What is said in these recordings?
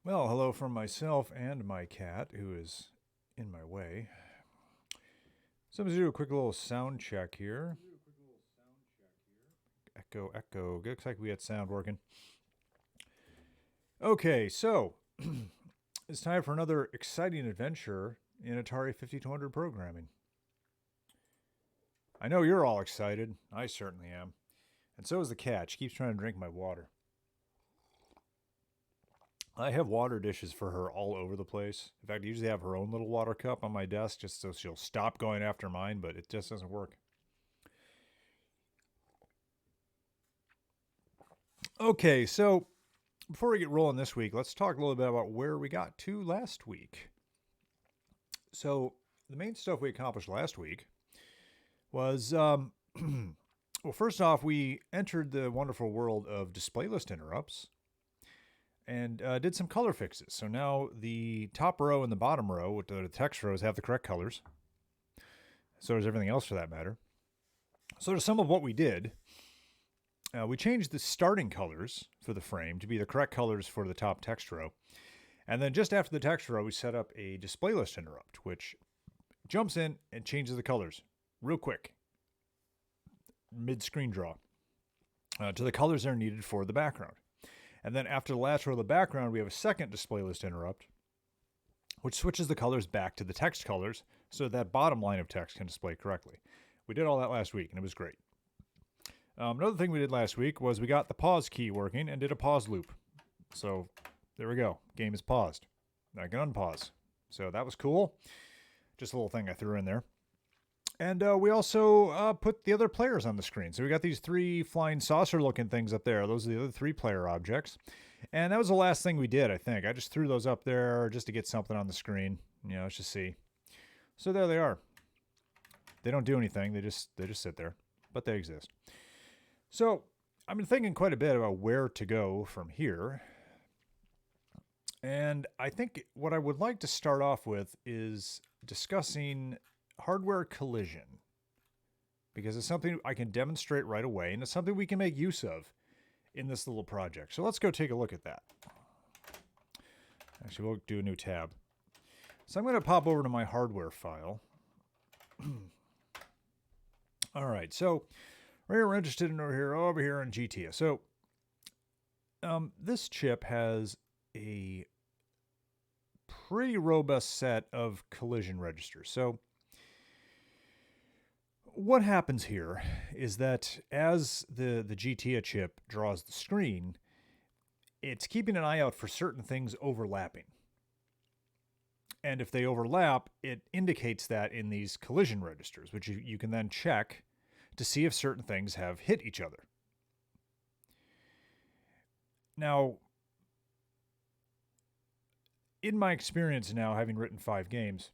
Well, hello from myself and my cat, who is in my way. So I'm going to do a quick little sound check here. Echo, echo. Looks like we had sound working. Okay, so it's time for another exciting adventure in Atari 5200 programming. I know you're all excited. I certainly am. And so is the cat. She keeps trying to drink my water. I have water dishes for her all over the place. In fact, I usually have her own little water cup on my desk just so she'll stop going after mine, but it just doesn't work. Okay, so before we get rolling this week, let's talk a little bit about where we got to last week. So, the main stuff we accomplished last week was well, first off, we entered the wonderful world of display list interrupts and did some color fixes. So now the top row and the bottom row, with the text rows, have the correct colors. So does everything else for that matter. So to some of what we did, we changed the starting colors for the frame to be the correct colors for the top text row. And then just after the text row, we set up a display list interrupt, which jumps in and changes the colors real quick, mid-screen draw, to the colors that are needed for the background. And then after the last row of the background, we have a second display list interrupt, which switches the colors back to the text colors so that bottom line of text can display correctly. We did all that last week, and it was great. Another thing we did last week was we got the pause key working and did a pause loop. So there we go. Game is paused. I can unpause. So that was cool. Just a little thing I threw in there. And we also put the other players on the screen. So we got these three flying saucer-looking things up there. Those are the other three player objects. And that was the last thing we did, I think. I just threw those up there just to get something on the screen. Let's just see. So there they are. They don't do anything. They just sit there. But they exist. So I've been thinking quite a bit about where to go from here. And I think what I would like to start off with is discussing hardware collision, because it's something I can demonstrate right away, and it's something we can make use of in this little project. So let's go take a look at that. Actually, we'll do a new tab. So I'm going to pop over to my hardware file. All right, so we're interested in over here in GTS. So this chip has a pretty robust set of collision registers. So what happens here is that as the GTIA chip draws the screen, it's keeping an eye out for certain things overlapping. And if they overlap, it indicates that in these collision registers, which you can then check to see if certain things have hit each other. Now, in my experience now, having written 5 games,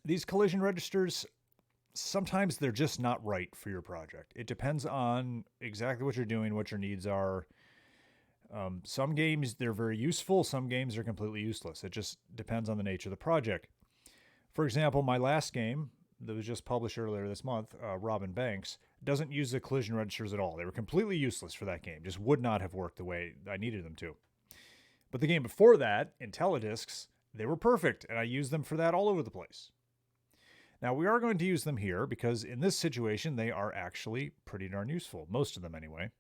these collision registers, sometimes they're just not right for your project. It depends on exactly what you're doing, what your needs are. Some games, they're very useful. Some games are completely useless. It just depends on the nature of the project. For example, my last game that was just published earlier this month, Robin Banks, doesn't use the collision registers at all. They were completely useless for that game. Just would not have worked the way I needed them to. But the game before that, IntelliDiscs, they were perfect, and I used them for that all over the place. Now, we are going to use them here because in this situation, they are actually pretty darn useful. Most of them, anyway.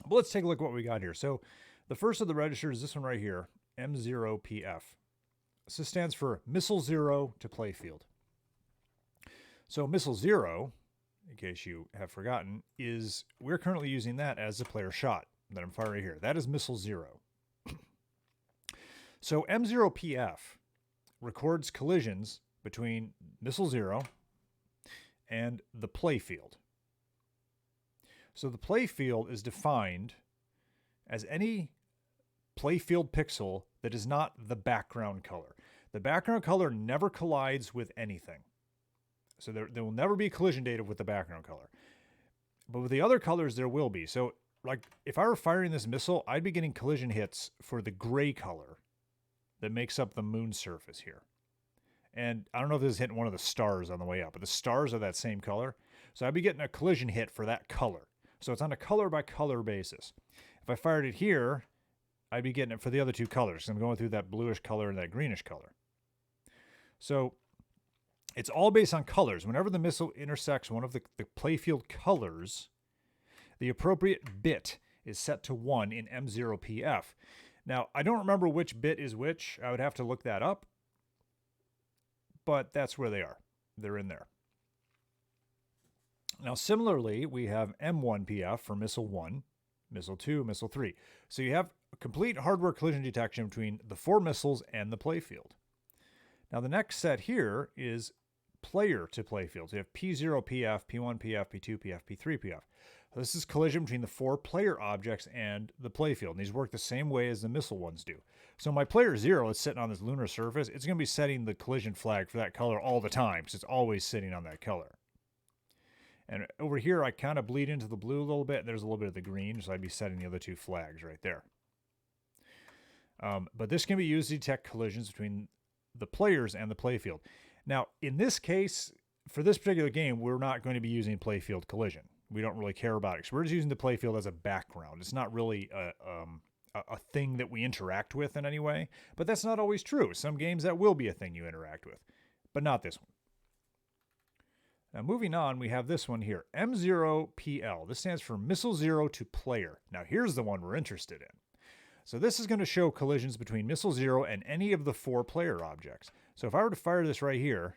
But let's take a look at what we got here. So the first of the registers is this one right here, M0PF. This stands for Missile 0 to Playfield. So Missile 0, in case you have forgotten, is we're currently using that as the player shot that I'm firing here. That is Missile 0. So M0PF records collisions between Missile 0 and the playfield. So the playfield is defined as any playfield pixel that is not the background color. The background color never collides with anything. So there will never be collision data with the background color. But with the other colors, there will be. So like if I were firing this missile, I'd be getting collision hits for the gray color that makes up the moon surface here. And I don't know if this is hitting one of the stars on the way up, but the stars are that same color. So I'd be getting a collision hit for that color. So it's on a color by color basis. If I fired it here, I'd be getting it for the other two colors. I'm going through that bluish color and that greenish color. So it's all based on colors. Whenever the missile intersects one of the playfield colors, the appropriate bit is set to 1 in M0PF. Now, I don't remember which bit is which. I would have to look that up. But that's where they are. They're in there. Now, similarly, we have M1PF for Missile 1, Missile 2, Missile 3. So you have a complete hardware collision detection between the 4 missiles and the playfield. Now, the next set here is player to playfield. So you have P0PF, P1PF, P2PF, P3PF. So this is collision between the 4 player objects and the playfield. And these work the same way as the missile ones do. So my player 0 is sitting on this lunar surface. It's going to be setting the collision flag for that color all the time because it's always sitting on that color. And over here, I kind of bleed into the blue a little bit. There's a little bit of the green, so I'd be setting the other 2 flags right there. But this can be used to detect collisions between the players and the playfield. Now, in this case, for this particular game, we're not going to be using playfield collision. We don't really care about it. So we're just using the playfield as a background. It's not really a thing that we interact with in any way. But that's not always true. Some games that will be a thing you interact with, but not this one. Now, moving on, we have this one here, M0PL. This stands for Missile 0 to Player. Now, here's the one we're interested in. So this is going to show collisions between Missile 0 and any of the 4 player objects. So if I were to fire this right here,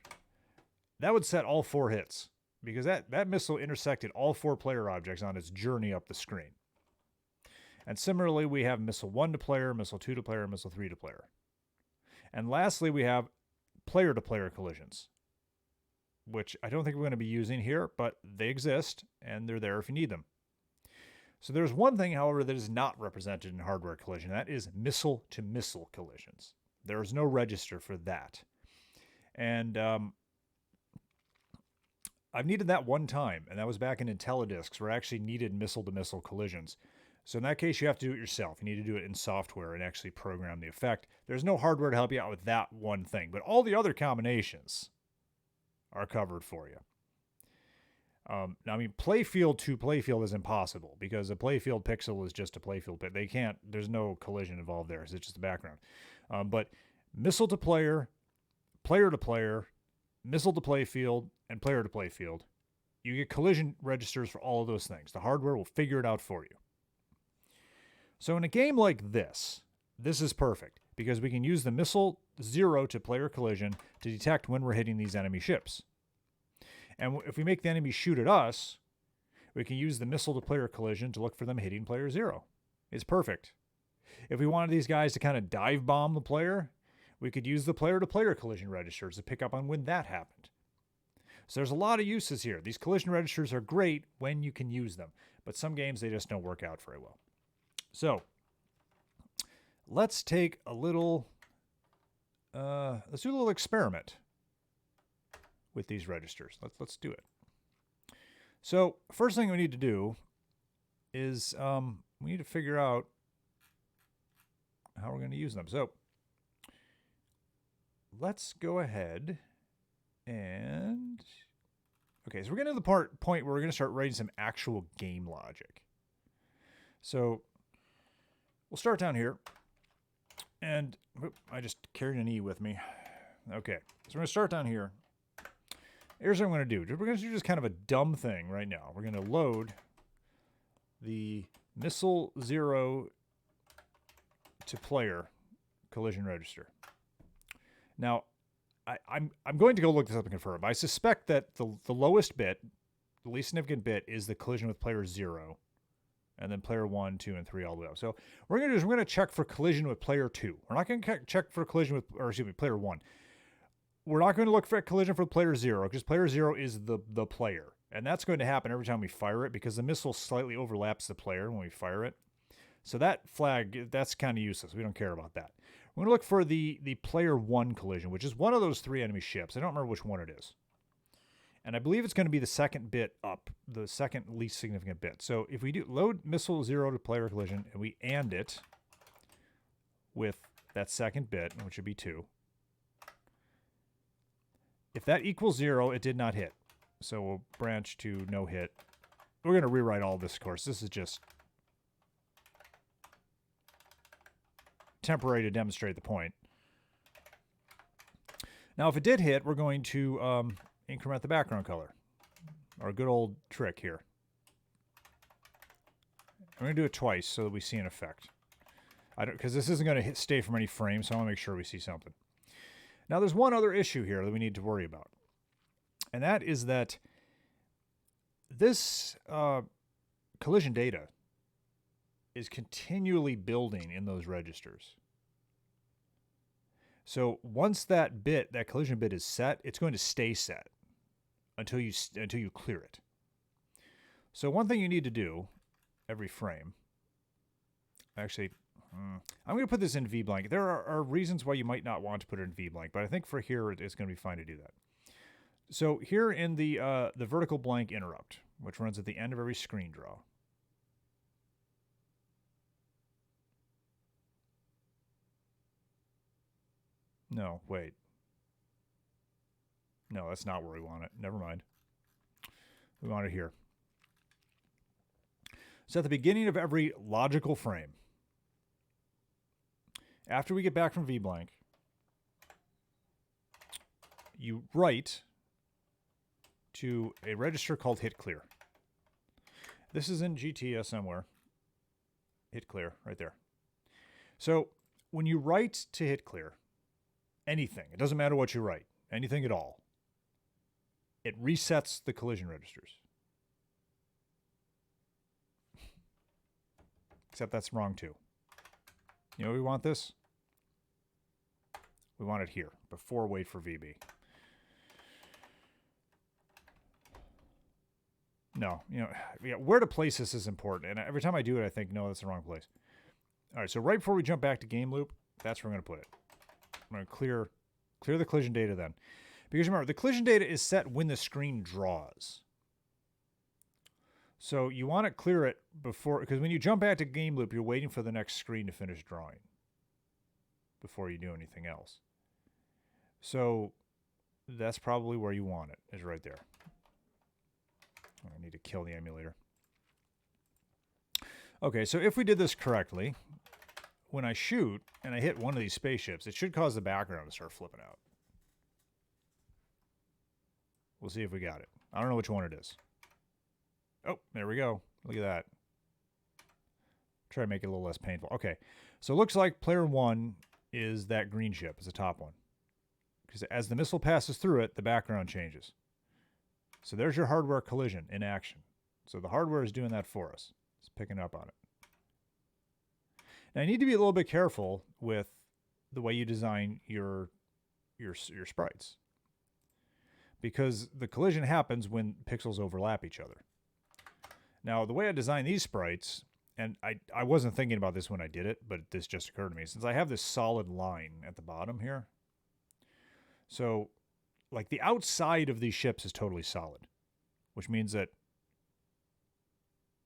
that would set all 4 hits because that missile intersected all 4 player objects on its journey up the screen. And similarly, we have Missile 1 to Player, Missile 2 to Player, Missile 3 to Player. And lastly, we have player-to-player collisions, which I don't think we're going to be using here, but they exist, and they're there if you need them. So there's one thing, however, that is not represented in hardware collision. That is missile-to-missile collisions. There is no register for that. And I've needed that one time, and that was back in IntelliDiscs, where I actually needed missile-to-missile collisions. So in that case, you have to do it yourself. You need to do it in software and actually program the effect. There's no hardware to help you out with that one thing, but all the other combinations are covered for you. Now, I mean, playfield to playfield is impossible because a playfield pixel is just a playfield bit. They can't, there's no collision involved there. It's just the background. But missile to player, player to player, missile to playfield, and player to playfield, you get collision registers for all of those things. The hardware will figure it out for you. So in a game like this is perfect because we can use the Missile 0 to player collision to detect when we're hitting these enemy ships. And if we make the enemy shoot at us, we can use the missile to player collision to look for them hitting player 0. It's perfect. If we wanted these guys to kind of dive bomb the player, we could use the player to player collision registers to pick up on when that happened. So there's a lot of uses here. These collision registers are great when you can use them, but some games they just don't work out very well. So let's take a little, let's do a little experiment with these registers. Let's do it. So first thing we need to do is we need to figure out how we're going to use them. So let's go ahead and, okay, so we're getting to the point where we're going to start writing some actual game logic. So we'll start down here, and I just carried an E with me. Okay, so we're going to start down here. Here's what I'm going to do. We're going to do just kind of a dumb thing right now. We're going to load the Missile 0 to player collision register. Now, I'm going to go look this up and confirm. I suspect that the lowest bit, the least significant bit, is the collision with player 0. And then player 1, 2, and 3 all the way up. So we're going to check for collision with player 2. We're not going to check for collision with, or excuse me, player 1. We're not going to look for a collision for player 0 because player 0 is the player. And that's going to happen every time we fire it because the missile slightly overlaps the player when we fire it. So that flag, that's kind of useless. We don't care about that. We're going to look for the player 1 collision, which is one of those 3 enemy ships. I don't remember which one it is. And I believe it's going to be the second bit up, the second least significant bit. So if we do load Missile 0 to player collision and we AND it with that second bit, which would be 2. If that equals 0, it did not hit. So we'll branch to no hit. We're going to rewrite all this, of course. This is just temporary to demonstrate the point. Now, if it did hit, we're going to increment the background color. Our good old trick here. I'm going to do it twice so that we see an effect. Because this isn't going to stay from any frame, so I want to make sure we see something. Now, there's one other issue here that we need to worry about. And that is that this collision data is continually building in those registers. So once that collision bit is set, it's going to stay set until you clear it. So one thing you need to do every frame, actually, I'm going to put this in VBlank. There are reasons why you might not want to put it in VBlank, but I think for here it's going to be fine to do that. So here in the vertical blank interrupt, which runs at the end of every screen draw, no, wait. No, that's not where we want it. Never mind. We want it here. So at the beginning of every logical frame, after we get back from VBlank, you write to a register called hit clear. This is in GTS somewhere. Hit clear, right there. So when you write to hit clear, anything, it doesn't matter what you write, anything at all, it resets the collision registers. Except that's wrong too. You know, we want this? We want it here, before wait for VB. No, you know, yeah, where to place this is important. And every time I do it, I think, no, that's the wrong place. All right, so right before we jump back to game loop, that's where I'm going to put it. I'm going to clear the collision data then. Because remember, the collision data is set when the screen draws. So you want to clear it before, because when you jump back to game loop, you're waiting for the next screen to finish drawing before you do anything else. So that's probably where you want it, is right there. I need to kill the emulator. Okay, so if we did this correctly, when I shoot and I hit one of these spaceships, it should cause the background to start flipping out. We'll see if we got it. I don't know which one it is. Oh, there we go. Look at that. Try to make it a little less painful. Okay, so it looks like player one is that green ship. It's the top one. Because as the missile passes through it, the background changes. So there's your hardware collision in action. So the hardware is doing that for us. It's picking up on it. Now you need to be a little bit careful with the way you design your sprites. Because the collision happens when pixels overlap each other. Now the way I designed these sprites, and I wasn't thinking about this when I did it, but this just occurred to me. Since I have this solid line at the bottom here. So like the outside of these ships is totally solid, which means that,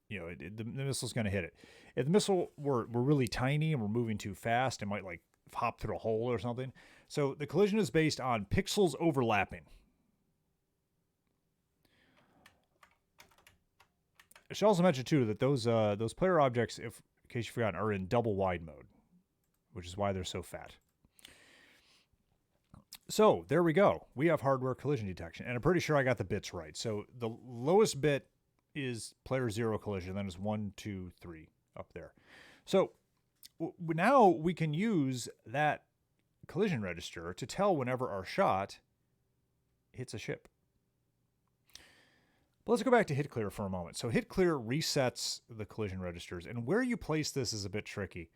you know, the missile's going to hit it. If the missile were really tiny and we're moving too fast, it might like hop through a hole or something. So the collision is based on pixels overlapping. I should also mention too that those player objects, if in case you forgot, are in double wide mode, which is why they're so fat. So there we go. We have hardware collision detection, and I'm pretty sure I got the bits right. So the lowest bit is player 0 collision, then it's 1, 2, 3 up there. So now we can use that collision register to tell whenever our shot hits a ship. But let's go back to hit clear for a moment. So hit clear resets the collision registers, and where you place this is a bit tricky.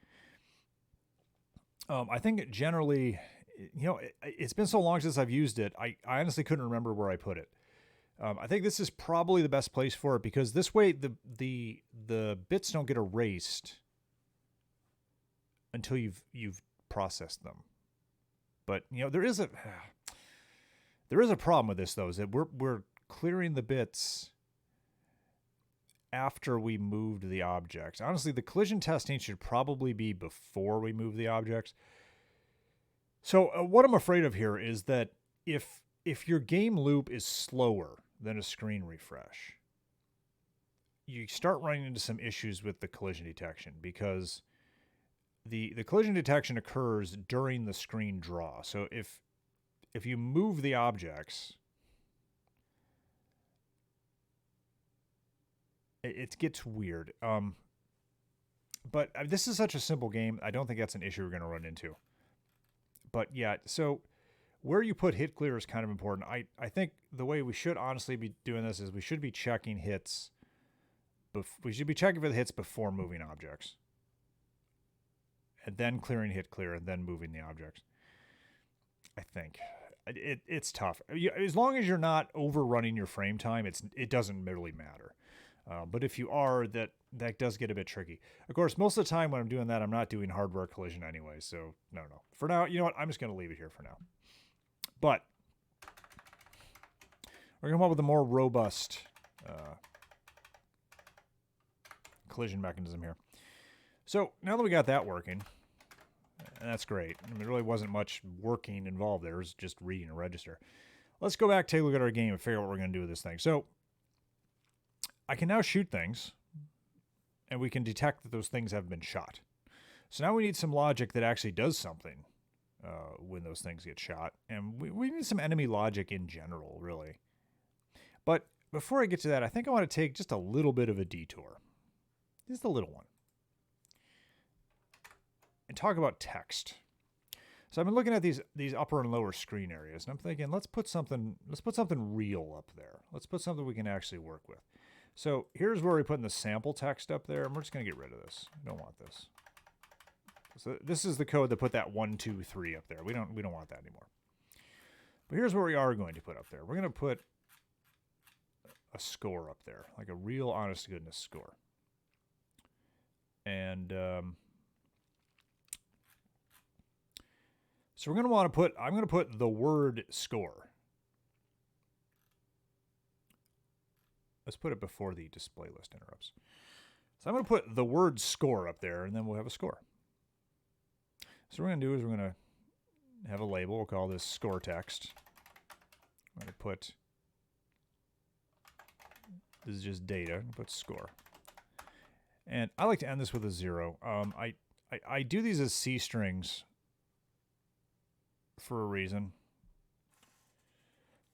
I think generally, you know, it's been so long since I've used it, I honestly couldn't remember where I put it. I think this is probably the best place for it because this way the bits don't get erased until you've processed them. But you know there is a problem with this though, is that we're clearing the bits after we moved the objects. Honestly, the collision testing should probably be before we move the objects. So what I'm afraid of here is that if your game loop is slower than a screen refresh, you start running into some issues with the collision detection because the collision detection occurs during the screen draw. So if you move the objects, it gets weird. But this is such a simple game. I don't think that's an issue we're going to run into. But yeah, so where you put hit clear is kind of important. I think the way we should honestly be doing this is we should be checking hits. We should be checking for the hits before moving objects. And then clearing hit clear and then moving the objects. I think. It's tough. As long as you're not overrunning your frame time, it doesn't really matter. But if you are, that does get a bit tricky. Of course, most of the time when I'm doing that, I'm not doing hardware collision anyway. So no. For now, you know what? I'm just going to leave it here for now. But we're going to come up with a more robust collision mechanism here. So now that we got that working, and that's great. I mean, there really wasn't much working involved there. It was just reading a register. Let's go back, take a look at our game, and figure out what we're going to do with this thing. So I can now shoot things, and we can detect that those things have been shot. So now we need some logic that actually does something when those things get shot. And we need some enemy logic in general, really. But before I get to that, I think I want to take just a little bit of a detour. Just a little one. And talk about text. So I've been looking at these upper and lower screen areas, and I'm thinking, let's put something real up there. Let's put something we can actually work with. So here's where we put in the sample text up there, and we're just going to get rid of this. I don't want this. So this is the code that put that 1, 2, 3 up there. We don't want that anymore. But here's what we are going to put up there. We're going to put a score up there, like a real honest to goodness score. And so we're going to want to I'm going to put the word score. Let's put it before the display list interrupts. So I'm going to put the word score up there, and then we'll have a score. So what we're going to do is we're going to have a label. We'll call this score text. I'm going to put, this is just data. Put score. And I like to end this with a 0. I do these as C strings for a reason,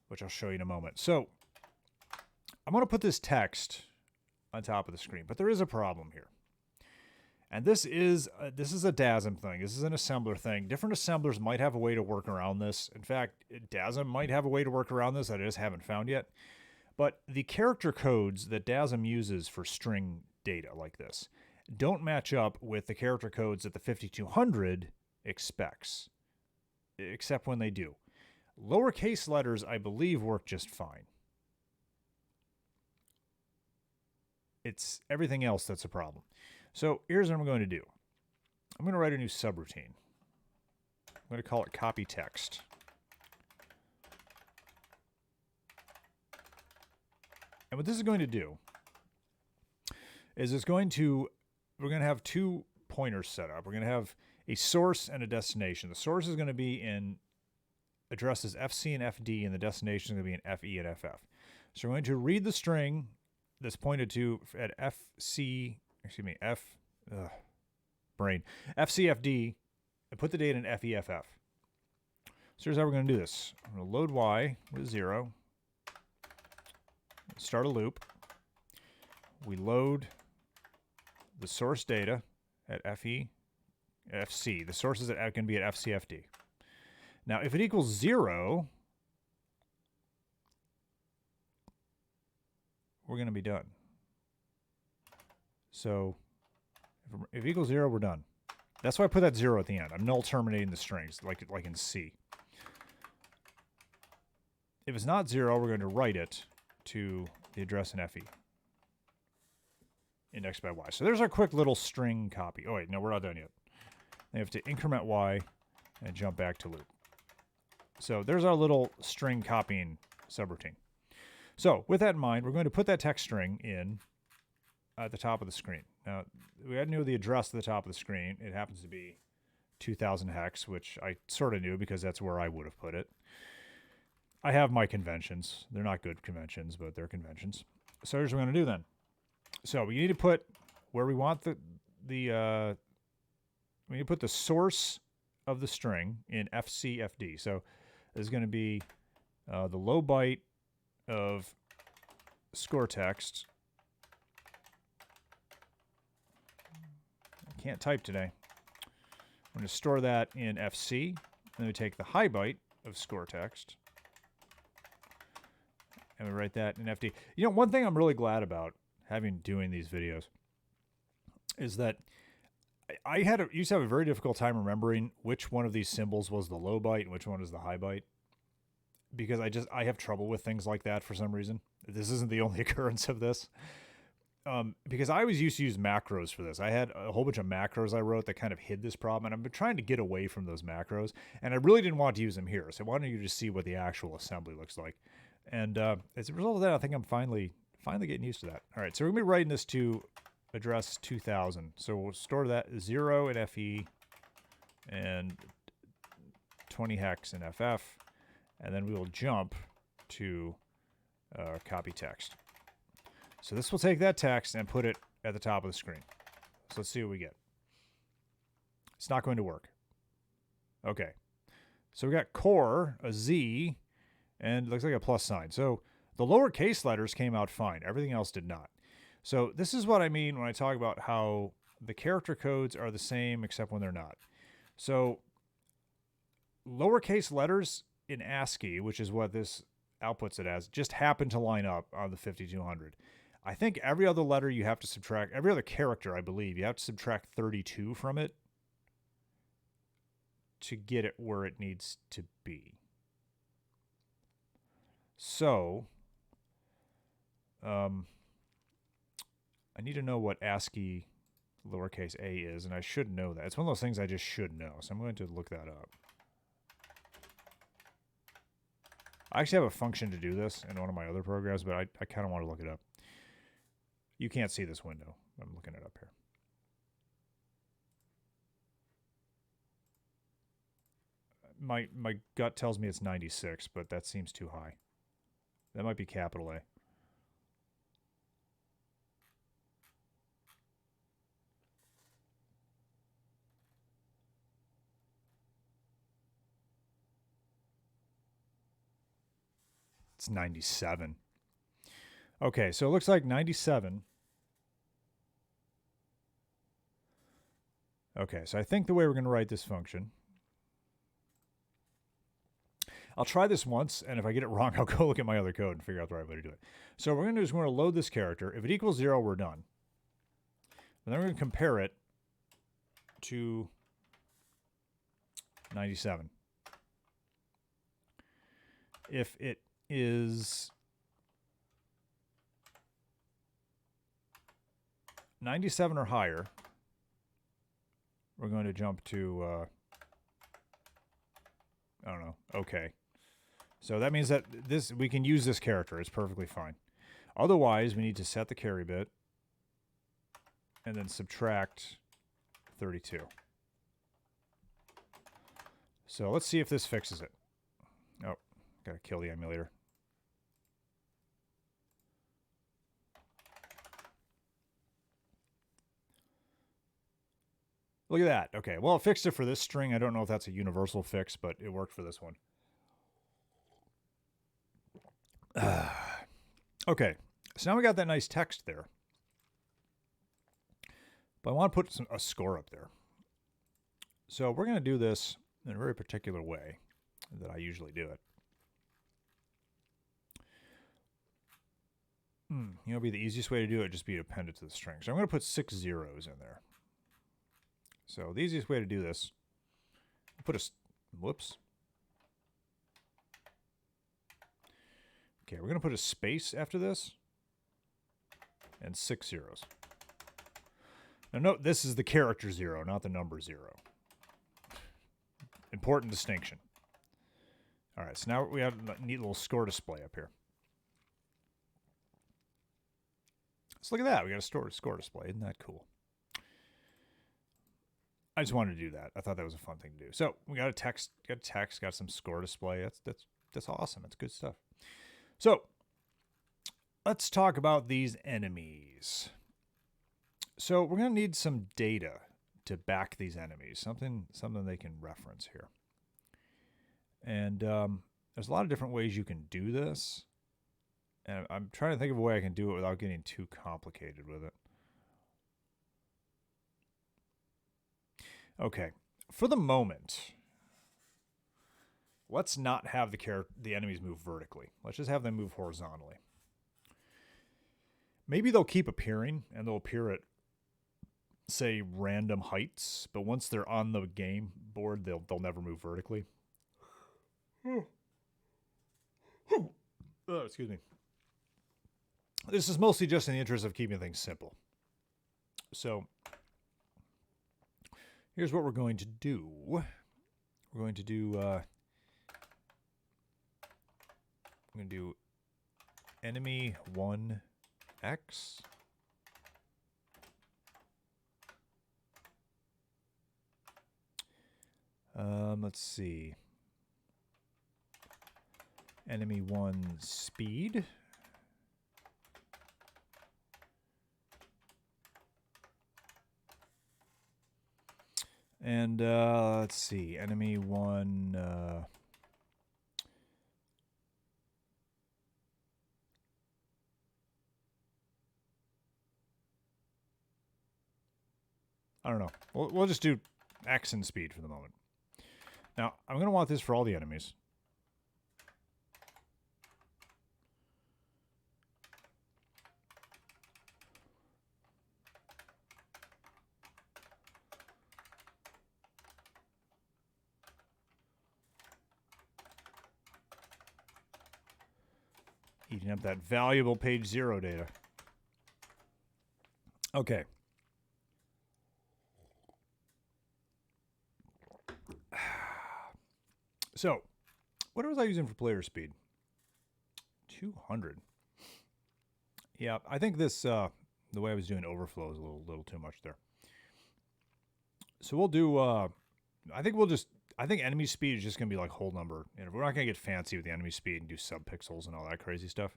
which I'll show you in a moment. So I'm going to put this text on top of the screen, but there is a problem here. And this is a DASM thing. This is an assembler thing. Different assemblers might have a way to work around this. In fact, DASM might have a way to work around this that I just haven't found yet. But the character codes that DASM uses for string data like this don't match up with the character codes that the 5200 expects, except when they do. Lowercase letters, I believe, work just fine. It's everything else that's a problem. So here's what I'm going to do. I'm going to write a new subroutine. I'm going to call it copy text. And what this is going to do is we're going to have 2 pointers set up. We're going to have a source and a destination. The source is going to be in addresses FC and FD, and the destination is going to be in FE and FF. So we're going to read the string that's pointed to at FCFD, and put the data in FEFF. So here's how we're going to do this. I'm going to load Y with 0. Start a loop. We load the source data at FC. The source is can be at FCFD. Now, if it equals 0, we're going to be done. So if it equals 0, we're done. That's why I put that 0 at the end. I'm null terminating the strings, like in C. If it's not 0, we're going to write it to the address in FE. Indexed by Y. So there's our quick little string copy. Oh, wait, no, we're not done yet. They have to increment Y and jump back to loop. So there's our little string copying subroutine. So with that in mind, we're going to put that text string in at the top of the screen. Now, we had to know the address at the top of the screen. It happens to be 2000 hex, which I sort of knew because that's where I would have put it. I have my conventions. They're not good conventions, but they're conventions. So here's what we're going to do then. So we need to put where we want the we need to put the source of the string in FCFD. So this is going to be the low byte of score text. I can't type today. I'm going to store that in FC. Then we take the high byte of score text and we write that in FD. You know, one thing I'm really glad about doing these videos is that I used to have a very difficult time remembering which one of these symbols was the low byte and which one is the high byte, because I have trouble with things like that for some reason. This isn't the only occurrence of this. Because I always used to use macros for this. I had a whole bunch of macros I wrote that kind of hid this problem, and I've been trying to get away from those macros, and I really didn't want to use them here, so I wanted you to see what the actual assembly looks like. And as a result of that, I think I'm finally getting used to that. All right, so we're going to be writing this to address 2000. So we'll store that 0 in FE and 20 hex in FF, and then we will jump to copy text. So this will take that text and put it at the top of the screen. So let's see what we get. It's not going to work. Okay. So we got core, a Z, and it looks like a plus sign. So the lowercase letters came out fine. Everything else did not. So this is what I mean when I talk about how the character codes are the same except when they're not. So lowercase letters in ASCII, which is what this outputs it as, just happen to line up on the 5200. I think every other letter you have to subtract, every other character, I believe, you have to subtract 32 from it to get it where it needs to be. So, I need to know what ASCII lowercase a is, and I should know that. It's one of those things I just should know, so I'm going to look that up. I actually have a function to do this in one of my other programs, but I kind of want to look it up. You can't see this window. I'm looking it up here. My gut tells me it's 96, but that seems too high. That might be capital A. It's 97. Okay, so it looks like 97. Okay, so I think the way we're going to write this function, I'll try this once, and if I get it wrong, I'll go look at my other code and figure out the right way to do it. So what we're going to do is we're going to load this character. If it equals 0, we're done. And then we're going to compare it to 97. If it is 97 or higher, we're going to jump to, I don't know, okay. So that means that we can use this character. It's perfectly fine. Otherwise, we need to set the carry bit and then subtract 32. So let's see if this fixes it. Oh, gotta kill the emulator. Look at that. Okay, well, it fixed it for this string. I don't know if that's a universal fix, but it worked for this one. Okay, so now we got that nice text there. But I want to put a score up there. So we're going to do this in a very particular way that I usually do it. You know, it'd be the easiest way to do it, just be to append it to the string. So I'm going to put 6 zeros in there. So the easiest way to do this, put a, whoops. Okay, we're going to put a space after this and 6 zeros. Now note, this is the character 0, not the number 0. Important distinction. All right, so now we have a neat little score display up here. So look at that. We got a score display. Isn't that cool? I just wanted to do that. I thought that was a fun thing to do. So we got a text, got some score display. That's awesome. That's good stuff. So let's talk about these enemies. So we're going to need some data to back these enemies, something they can reference here. And there's a lot of different ways you can do this. And I'm trying to think of a way I can do it without getting too complicated with it. Okay, for the moment, let's not have the enemies move vertically. Let's just have them move horizontally. Maybe they'll keep appearing, and they'll appear at, say, random heights. But once they're on the game board, they'll never move vertically. Oh, excuse me. This is mostly just in the interest of keeping things simple. So here's what we're going to do. We're going to do enemy 1x. Let's see. Enemy 1 speed. And let's see. Enemy 1 I don't know. We'll just do X and speed for the moment. Now, I'm going to want this for all the enemies. Eating up that valuable page 0 data. Okay. So, what was I using for player speed? 200. Yeah, I think this, the way I was doing overflow is a little too much there. So we'll do, I think enemy speed is just going to be like whole number. And we're not going to get fancy with the enemy speed and do subpixels and all that crazy stuff.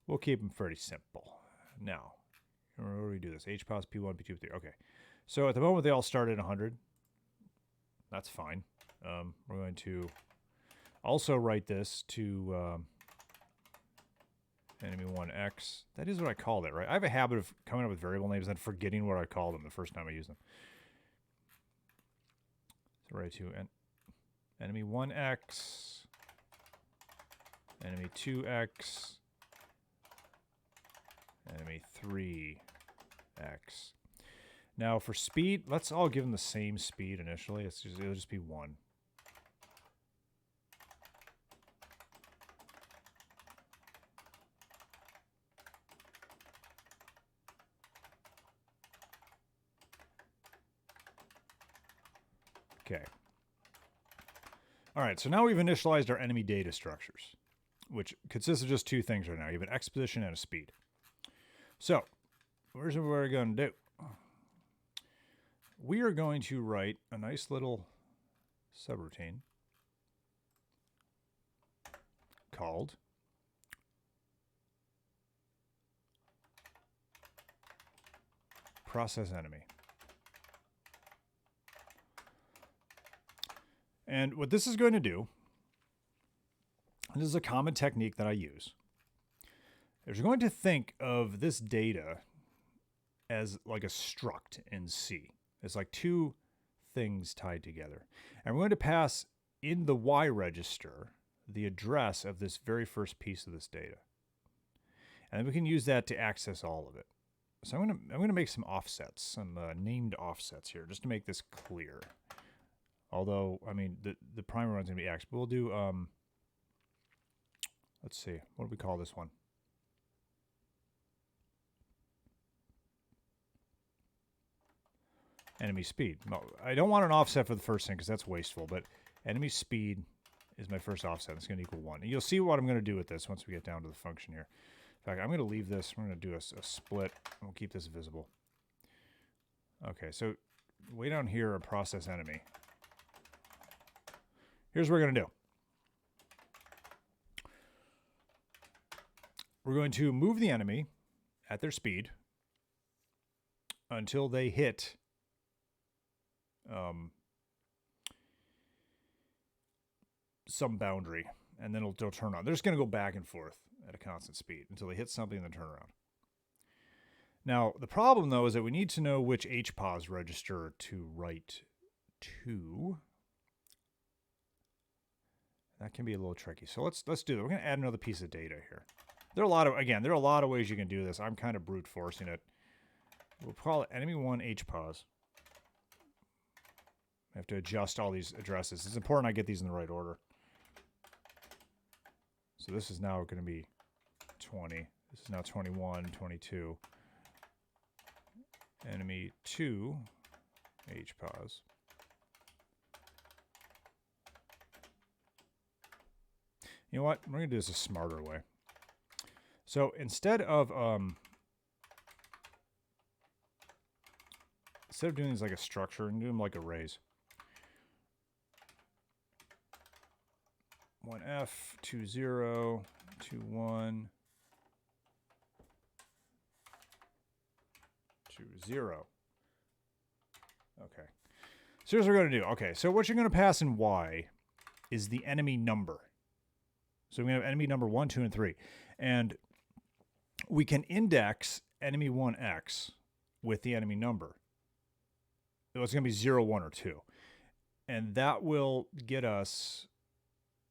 We'll keep them pretty simple. Now, where do we do this? HPOS, P1, P2, P3. Okay. So at the moment, they all start at 100. That's fine. We're going to also write this to enemy 1x. That is what I called it, right? I have a habit of coming up with variable names and forgetting what I called them the first time I use them. So write to enemy 1x, enemy 2x, enemy 3x. Now for speed, let's all give them the same speed initially. It'll just be 1. Okay. All right, so now we've initialized our enemy data structures, which consists of just two things right now. You have an X position and a speed. So, here's what we're going to do. We are going to write a nice little subroutine called process enemy. And what this is going to do, and this is a common technique that I use, is we're going to think of this data as like a struct in C. It's like two things tied together. And we're going to pass in the Y register the address of this very first piece of this data. And then we can use that to access all of it. So I'm going to make some offsets, some named offsets here, just to make this clear. Although, I mean, the primary one's going to be X. But we'll do, let's see, what do we call this one? Enemy speed. No, I don't want an offset for the first thing because that's wasteful, but enemy speed is my first offset. It's going to equal 1. And you'll see what I'm going to do with this once we get down to the function here. In fact, I'm going to leave this. We're going to do a split. We'll keep this visible. Okay, so way down here, a process enemy. Here's what we're going to do. We're going to move the enemy at their speed until they hit some boundary, and then it'll turn on. They're just going to go back and forth at a constant speed until they hit something and then turn around. Now, the problem, though, is that we need to know which HPOS register to write to. That can be a little tricky. So let's do that. We're going to add another piece of data here. There are a lot of ways you can do this. I'm kind of brute forcing it. We'll call it enemy1 HPOS. I have to adjust all these addresses. It's important I get these in the right order. So this is now going to be 20. This is now 21, 22. Enemy 2 HPOS. You know what? We're going to do this a smarter way. So instead of doing these like a structure, and do them like arrays. 1F, 2 0, 2 1, 2 0. Okay. So here's what we're going to do. Okay, so what you're going to pass in Y is the enemy number. So we're going to have enemy number 1, 2, and 3. And we can index enemy 1X with the enemy number. It's going to be 0, 1, or 2. And that will get us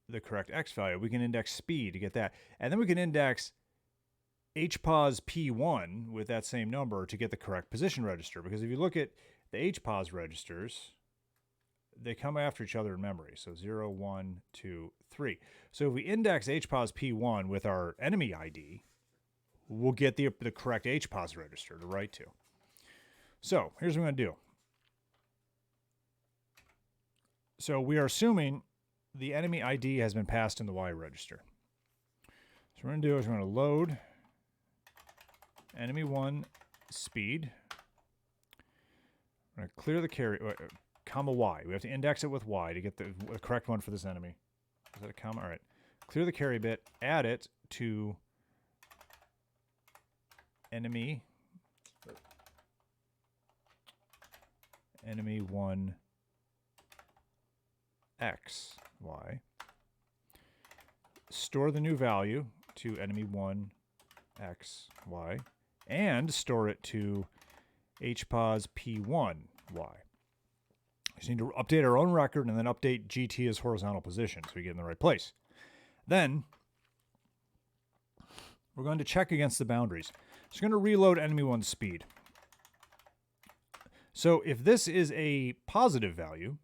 the correct X value. We can index speed to get that. And then we can index HPOS P1 with that same number to get the correct position register. Because if you look at the HPOS registers, they come after each other in memory. So 0, 1, 2, 3. So if we index HPOS P1 with our enemy ID, we'll get the correct HPOS register to write to. So here's what I'm going to do. So we are assuming the enemy ID has been passed in the Y register. So what we're going to do is we're going to load enemy 1 speed. We're going to clear the carry, comma Y. We have to index it with Y to get the correct one for this enemy. Is that a comma? All right. Clear the carry bit, add it to enemy 1 X, Y. Store the new value to enemy 1 X, Y. And store it to HPOS P1, Y. We just need to update our own record and then update GT as horizontal position so we get in the right place. Then we're going to check against the boundaries. So we're going to reload enemy 1 speed. So if this is a positive value,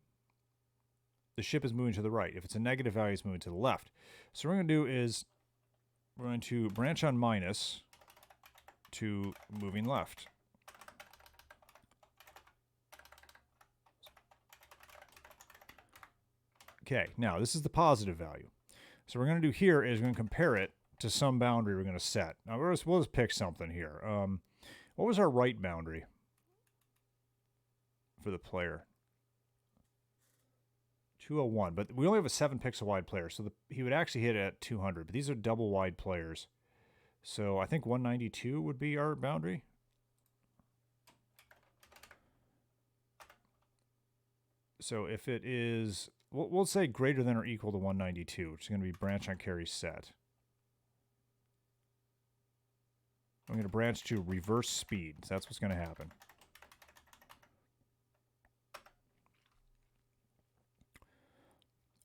the ship is moving to the right. If it's a negative value, it's moving to the left. So what we're going to do is we're going to branch on minus to moving left. Okay, now this is the positive value. So what we're going to do here is we're going to compare it to some boundary we're going to set. Now we'll just pick something here. What was our right boundary for the player? 201, but we only have a 7 pixel wide player, so he would actually hit it at 200, but these are double wide players. So I think 192 would be our boundary. So if it is, we'll say greater than or equal to 192, which is going to be branch on carry set. I'm going to branch to reverse speed, so that's what's going to happen.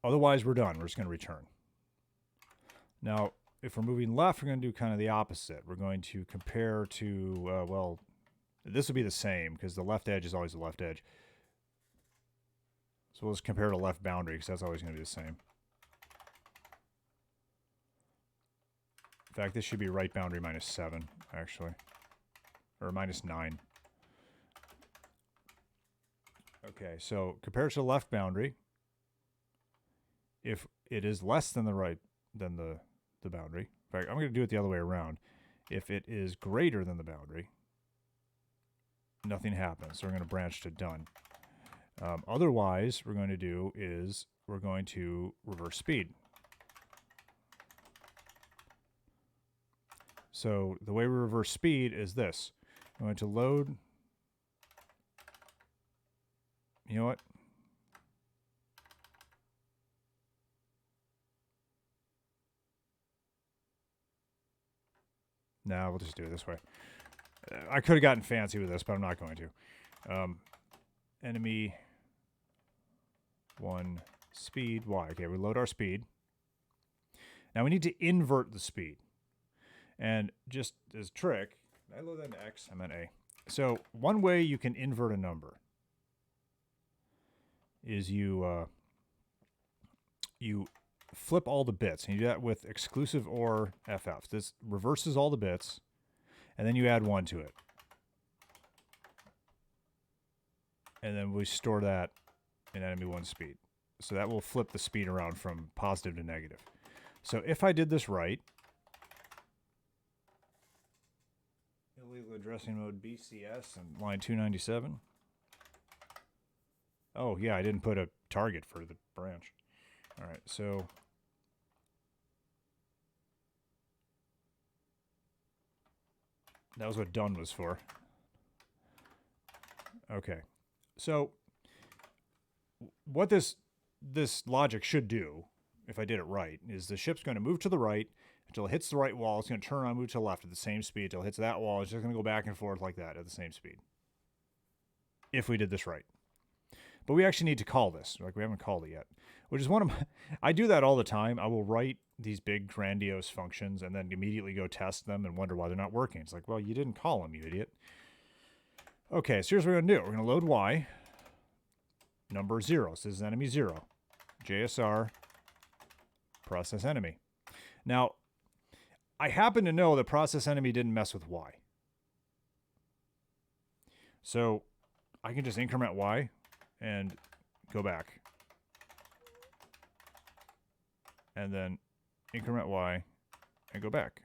Otherwise, we're done. We're just going to return. Now, if we're moving left, we're going to do kind of the opposite. We're going to compare to, well, this will be the same because the left edge is always the left edge. So we'll just compare to left boundary because that's always going to be the same. In fact, this should be right boundary minus 7, actually. Or minus 9. Okay, so compared to the left boundary, if it is less than the boundary, in fact, I'm going to do it the other way around. If it is greater than the boundary, nothing happens. So we're going to branch to done. Otherwise, we're going to do is we're going to reverse speed. So the way we reverse speed is this. I'm going to load You know what? No, we'll just do it this way. I could have gotten fancy with this, but I'm not going to. Enemy 1 speed Y. Okay, we load our speed. Now we need to invert the speed. And just as a trick, I load that into X, I meant A. So one way you can invert a number is you flip all the bits, and you do that with exclusive OR FF. This reverses all the bits, and then you add 1 to it. And then we store that in enemy 1 speed. So that will flip the speed around from positive to negative. So if I did this right, illegal addressing mode BCS and line 297. Oh, yeah, I didn't put a target for the branch. All right, so that was what done was for. Okay, so what this logic should do, if I did it right, is the ship's going to move to the right until it hits the right wall. It's going to turn around, move to the left at the same speed until it hits that wall. It's just going to go back and forth like that at the same speed. If we did this right. But we actually need to call this. Like, we haven't called it yet. Which is one of my... I do that all the time. I will write these big, grandiose functions and then immediately go test them and wonder why they're not working. It's like, well, you didn't call them, you idiot. Okay, so here's what we're going to do. We're going to load Y. Number 0. So this is enemy 0. JSR. Process enemy. Now, I happen to know that process enemy didn't mess with Y. So I can just increment Y and go back. And then increment Y and go back.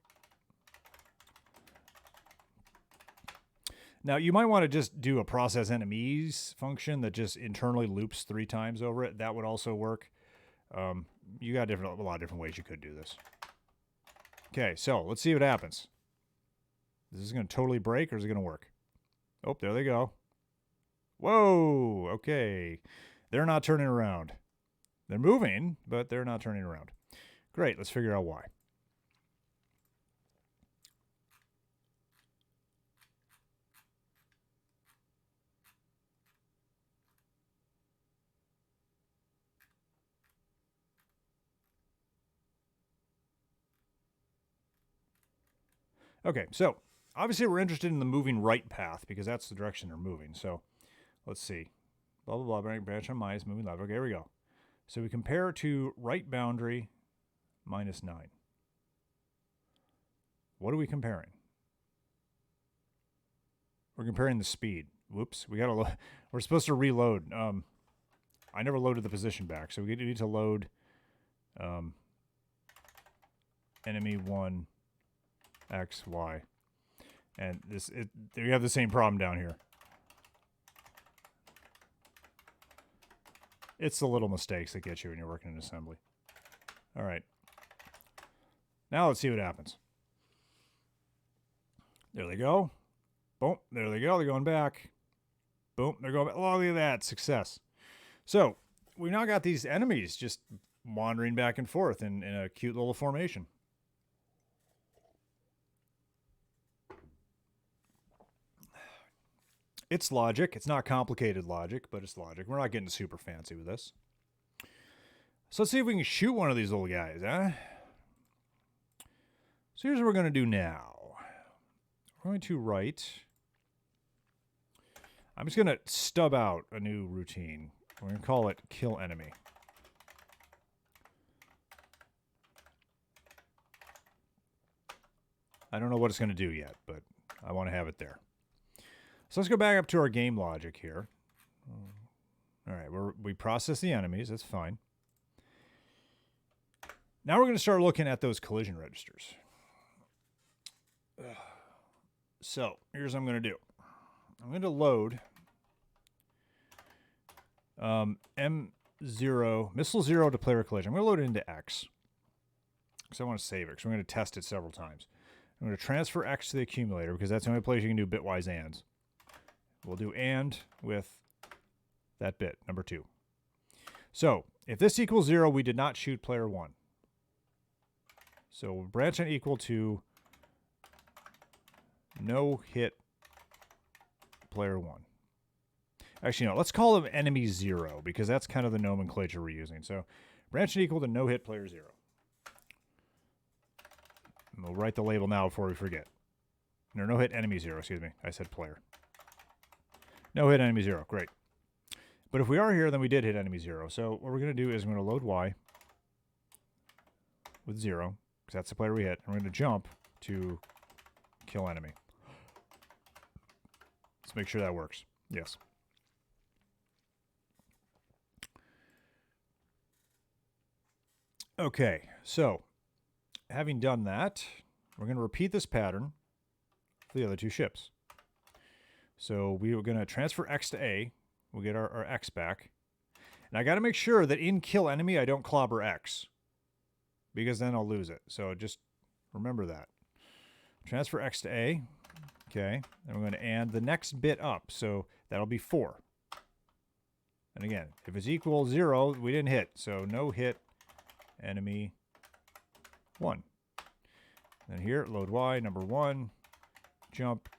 Now, you might want to just do a process enemies function that just internally loops 3 times over it. That would also work. You got a lot of different ways you could do this. Okay, so let's see what happens. Is this going to totally break or is it going to work? Oh, there they go. Whoa, okay. They're not turning around. They're moving, but they're not turning around. Great, let's figure out why. Okay, so obviously we're interested in the moving right path because that's the direction they're moving. So let's see. Blah, blah, blah, branch on minus, moving left. Okay, here we go. So we compare to right boundary minus 9. What are we comparing? We're comparing the speed. Whoops, we're supposed to reload. I never loaded the position back, so we need to load enemy 1 X, Y. And we have the same problem down here. It's the little mistakes that get you when you're working in assembly. All right. Now let's see what happens. There they go. Boom. There they go. They're going back. Boom. They're going back. Oh, look at that. Success. So we now got these enemies just wandering back and forth in a cute little formation. It's logic. It's not complicated logic, but it's logic. We're not getting super fancy with this. So let's see if we can shoot one of these little guys, huh? So here's what we're going to do now. We're going to write... I'm just going to stub out a new routine. We're going to call it kill enemy. I don't know what it's going to do yet, but I want to have it there. So let's go back up to our game logic here. All right, we process the enemies. That's fine. Now we're going to start looking at those collision registers. So here's what I'm going to do. I'm going to load M0, missile 0 to player collision. I'm going to load it into X because I want to save it because we're going to test it several times. I'm going to transfer X to the accumulator because that's the only place you can do bitwise ands. We'll do and with that bit, number 2. So if this equals 0, we did not shoot player 1. So we'll branch on equal to no hit player 1. Actually, no, let's call him enemy 0 because that's kind of the nomenclature we're using. So branch on equal to no hit player 0. And we'll write the label now before we forget. No hit enemy 0, excuse me. I said player. No hit enemy 0, great. But if we are here, then we did hit enemy 0. So what we're going to do is we're going to load Y with 0, because that's the player we hit. And we're going to jump to kill enemy. Let's make sure that works. Yes. Okay, so having done that, we're going to repeat this pattern for the other 2 ships. So we were going to transfer X to A. We'll get our X back. And I got to make sure that in kill enemy, I don't clobber X, because then I'll lose it. So just remember that. Transfer X to A. Okay. And we're going to add the next bit up. So that'll be 4. And again, if it's equal 0, we didn't hit. So no hit enemy 1. Then here, load Y, number 1, jump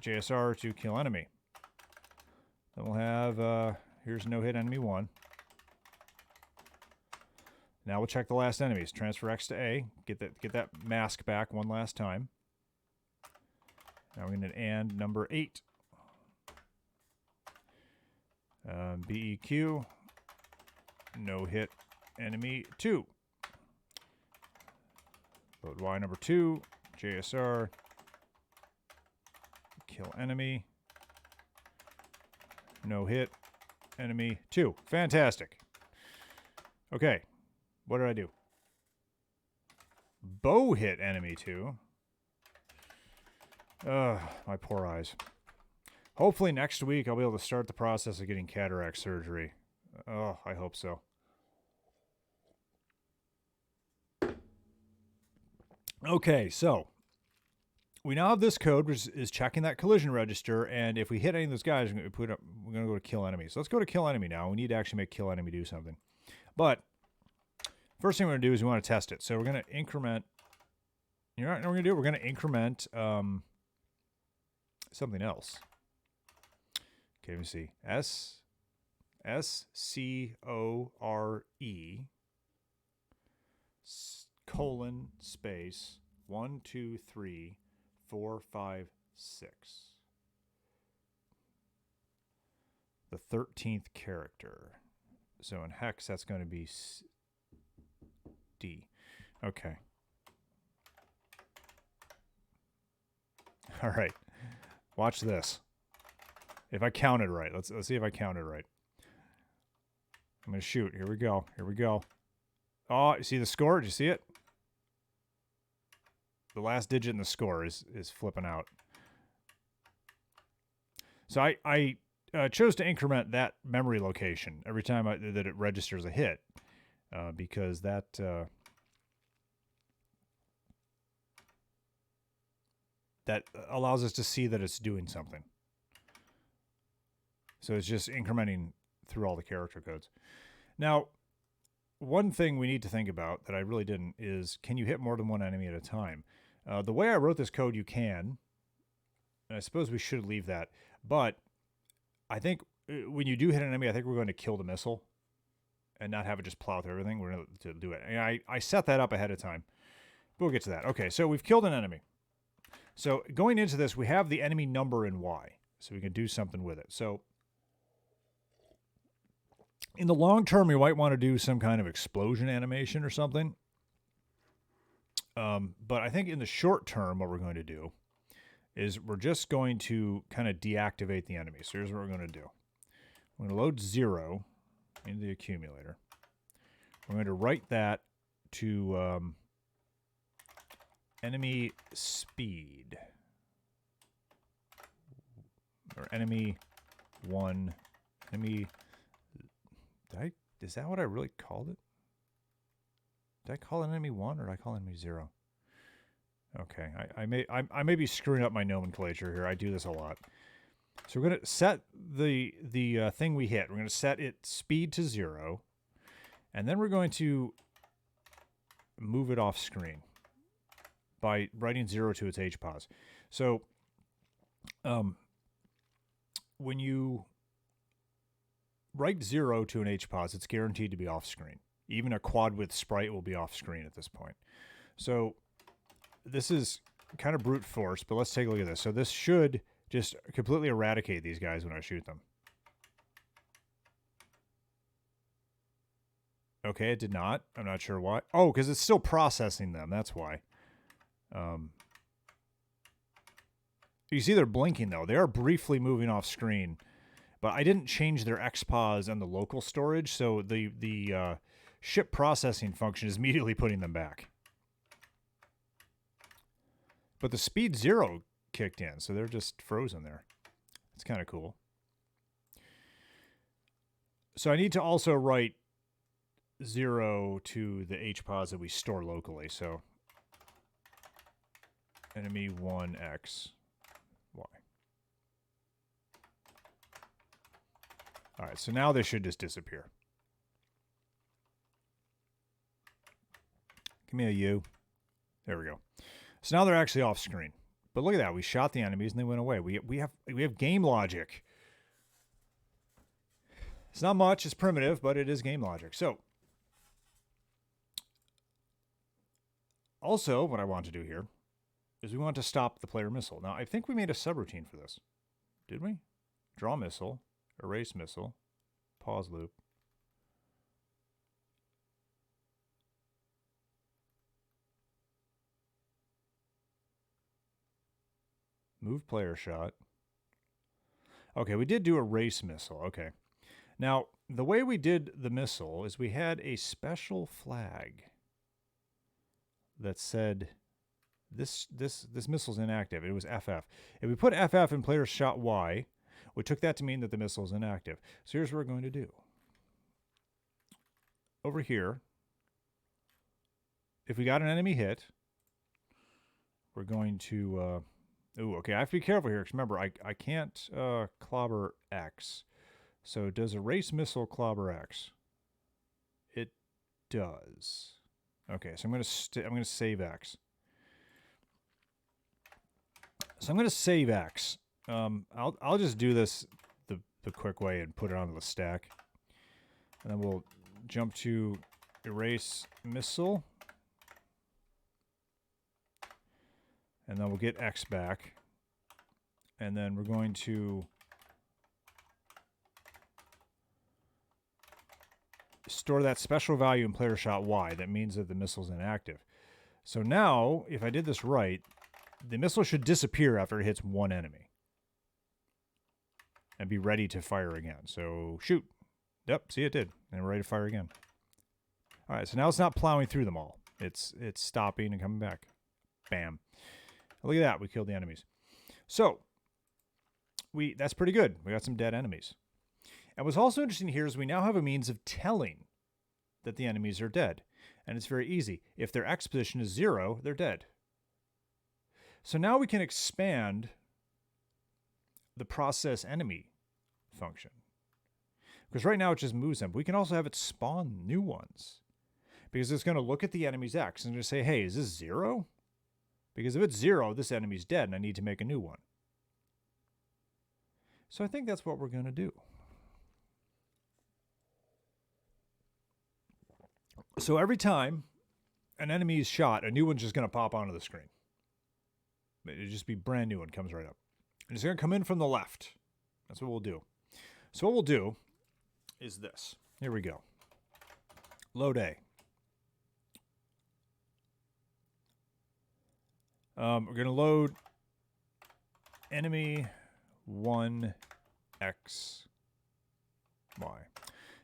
JSR to kill enemy. Then we'll have, here's no hit enemy 1. Now we'll check the last enemies. Transfer X to A, get that mask back one last time. Now we're going to and number 8. BEQ, no hit enemy 2. Load Y number 2, JSR, kill enemy, no hit, enemy 2. Fantastic. Okay, what did I do? Bow hit enemy 2. My poor eyes. Hopefully next week I'll be able to start the process of getting cataract surgery. Oh, I hope so. Okay, so we now have this code, which is checking that collision register, and if we hit any of those guys, we're going to go to kill enemy. So let's go to kill enemy now. We need to actually make kill enemy do something. But first thing we're going to do is we want to test it. So we're going to increment. You know what we're going to do? We're going to increment something else. Okay, let me see. SCORE colon space 1 2 3 4 5 6. The 13th character. So in hex, that's going to be D. Okay. All right. Watch this. If I counted right, let's see if I counted right. I'm going to shoot. Here we go. Here we go. Oh, you see the score? Did you see it? The last digit in the score is flipping out. So I chose to increment that memory location every time that it registers a hit, because that that allows us to see that it's doing something. So it's just incrementing through all the character codes. Now, one thing we need to think about that I really didn't is, can you hit more than one enemy at a time? The way I wrote this code, you can. And I suppose we should leave that. But I think when you do hit an enemy, I think we're going to kill the missile and not have it just plow through everything. We're going to do it. And I set that up ahead of time. But we'll get to that. Okay, so we've killed an enemy. So going into this, we have the enemy number in Y. So we can do something with it. So in the long term, you might want to do some kind of explosion animation or something. But I think in the short term, what we're going to do is we're just going to kind of deactivate the enemy. So here's what we're going to do. We're going to load 0 into the accumulator. We're going to write that to enemy speed. Or enemy 1. Enemy... Is that what I really called it? Did I call it enemy 1 or did I call it enemy 0? Okay, I may be screwing up my nomenclature here. I do this a lot. So we're going to set the thing we hit. We're going to set its speed to 0. And then we're going to move it off screen by writing 0 to its HPOS. So when you write 0 to an HPOS, it's guaranteed to be off screen. Even a quad width sprite will be off screen at this point. So this is kind of brute force, but let's take a look at this. So this should just completely eradicate these guys when I shoot them. Okay, it did not. I'm not sure why. Oh, because it's still processing them. That's why. You see they're blinking, though. They are briefly moving off screen. But I didn't change their XPOS and the local storage, so the ship processing function is immediately putting them back. But the speed 0 kicked in, so they're just frozen there. It's kind of cool. So I need to also write 0 to the HPOS that we store locally. So enemy 1x y. All right, so now they should just disappear. Give me a U. There we go. So now they're actually off screen. But look at that. We shot the enemies and they went away. We have game logic. It's not much. It's primitive, but it is game logic. So also what I want to do here is we want to stop the player missile. Now, I think we made a subroutine for this. Did we? Draw missile, erase missile, pause loop. Move player shot. Okay, we did do erase missile. Okay. Now, the way we did the missile is we had a special flag that said this missile's inactive. It was FF. If we put FF in player shot Y, we took that to mean that the missile's inactive. So here's what we're going to do. Over here, if we got an enemy hit, we're going to... ooh, okay, I have to be careful here, because remember, I can't clobber X. So does erase missile clobber X? It does. Okay, so I'm going to save X. So I'm going to save X. I'll just do this the quick way and put it onto the stack. And then we'll jump to erase missile. And then we'll get X back. And then we're going to store that special value in player shot Y. That means that the missile's inactive. So now, if I did this right, the missile should disappear after it hits one enemy. And be ready to fire again. So, shoot. Yep, see, it did. And we're ready to fire again. Alright, so now it's not plowing through them all. It's stopping and coming back. Bam. Look at that, we killed the enemies. So, that's pretty good. We got some dead enemies. And what's also interesting here is we now have a means of telling that the enemies are dead. And it's very easy. If their X position is 0, they're dead. So now we can expand the process enemy function. Because right now it just moves them. We can also have it spawn new ones. Because it's going to look at the enemy's X and just say, hey, is this 0? Because if it's 0, this enemy's dead and I need to make a new one. So I think that's what we're going to do. So every time an enemy is shot, a new one's just going to pop onto the screen. It'll just be brand new one, comes right up. And it's going to come in from the left. That's what we'll do. So what we'll do is this. Here we go. Load A. We're going to load enemy 1x y.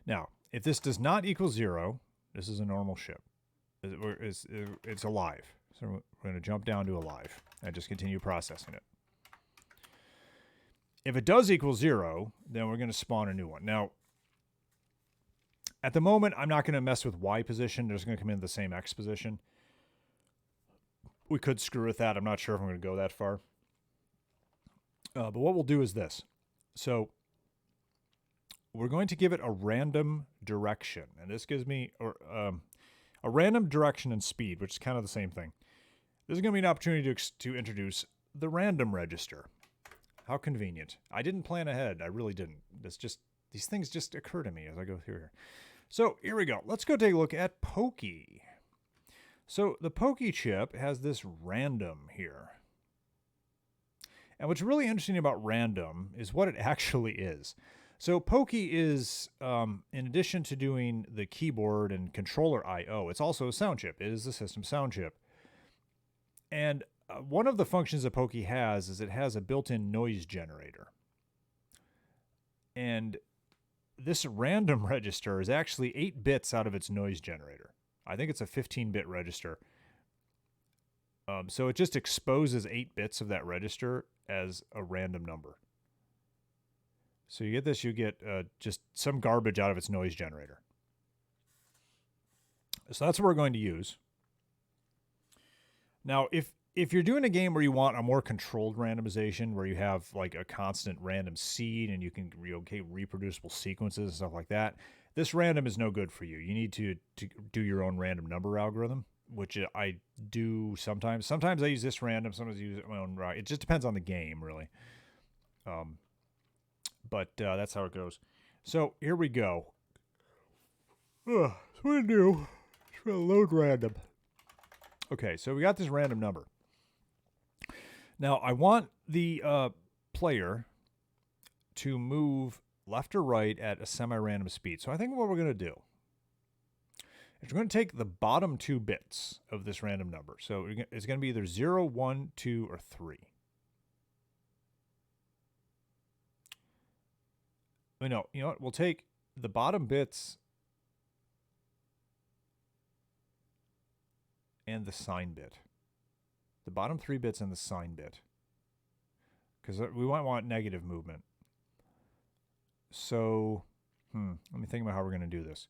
Now, if this does not equal 0, this is a normal ship. It's alive. So we're going to jump down to alive and just continue processing it. If it does equal 0, then we're going to spawn a new one. Now, at the moment, I'm not going to mess with Y position. They're just going to come in the same X position. We could screw with that. I'm not sure if I'm going to go that far. But what we'll do is this. So we're going to give it a random direction, and this gives me a random direction and speed, which is kind of the same thing. This is going to be an opportunity to introduce the random register. How convenient. I didn't plan ahead. I really didn't. These things just occur to me as I go through here. So here we go. Let's go take a look at Pokey. So the Pokey chip has this random here. And what's really interesting about random is what it actually is. So Pokey is, in addition to doing the keyboard and controller I/O, it's also a sound chip. It is the system sound chip. And one of the functions that Pokey has is it has a built-in noise generator. And this random register is actually 8 bits out of its noise generator. I think it's a 15-bit register. So it just exposes 8 bits of that register as a random number. So you get this, you get just some garbage out of its noise generator. So that's what we're going to use. Now, if you're doing a game where you want a more controlled randomization, where you have like a constant random seed and you can reproducible sequences and stuff like that, this random is no good for you. You need to do your own random number algorithm, which I do sometimes. Sometimes I use this random, sometimes I use my own. Right, it just depends on the game, really. But that's how it goes. So here we go. So what to do? Just gonna load random. Okay, so we got this random number. Now I want the player to move left or right at a semi-random speed. So I think what we're going to do is we're going to take the bottom 2 bits of this random number. So it's going to be either 0, 1, 2, or 3. No, you know what? We'll take the bottom bits and the sign bit. The bottom 3 bits and the sign bit. Because we might want negative movement. So, let me think about how we're going to do this.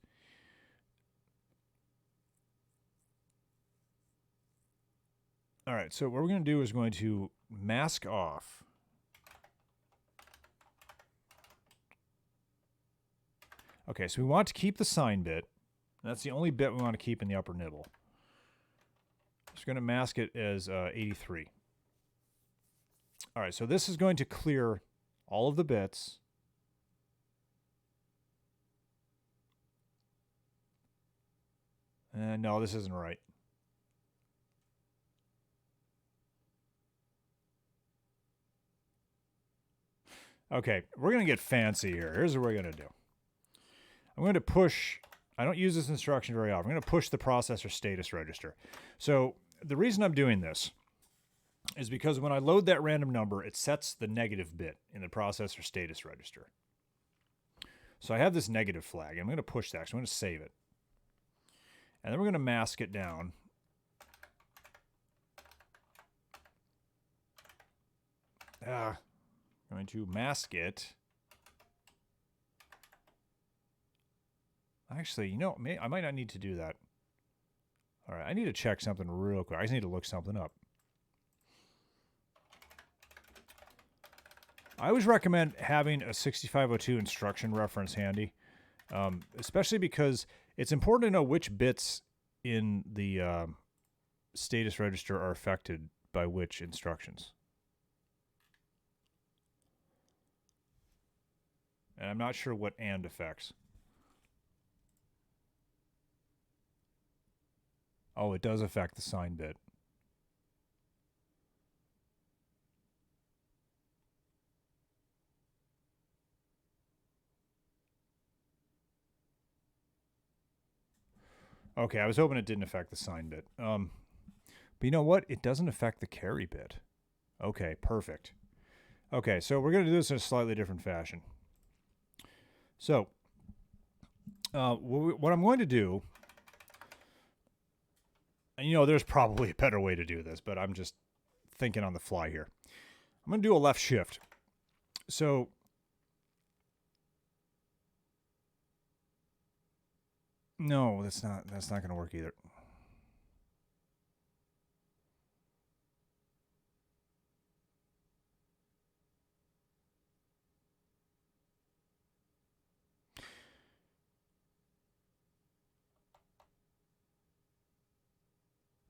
All right, so what we're going to do is going to mask off. Okay, so we want to keep the sign bit. That's the only bit we want to keep in the upper nibble. Just going to mask it as 83. All right, so this is going to clear all of the bits. No, this isn't right. Okay, we're going to get fancy here. Here's what we're going to do. I'm going to push... I don't use this instruction very often. I'm going to push the processor status register. So the reason I'm doing this is because when I load that random number, it sets the negative bit in the processor status register. So I have this negative flag. I'm going to push that. So I'm going to save it. And then we're going to mask it down. Going to mask it. Actually, you know, I might not need to do that. All right, I need to check something real quick. I just need to look something up. I always recommend having a 6502 instruction reference handy, especially because it's important to know which bits in the status register are affected by which instructions. And I'm not sure what AND affects. Oh, it does affect the sign bit. Okay, I was hoping it didn't affect the sign bit. But you know what? It doesn't affect the carry bit. Okay, perfect. Okay, so we're going to do this in a slightly different fashion. So, what I'm going to do... And you know, there's probably a better way to do this, but I'm just thinking on the fly here. I'm going to do a left shift. So no, that's not going to work either.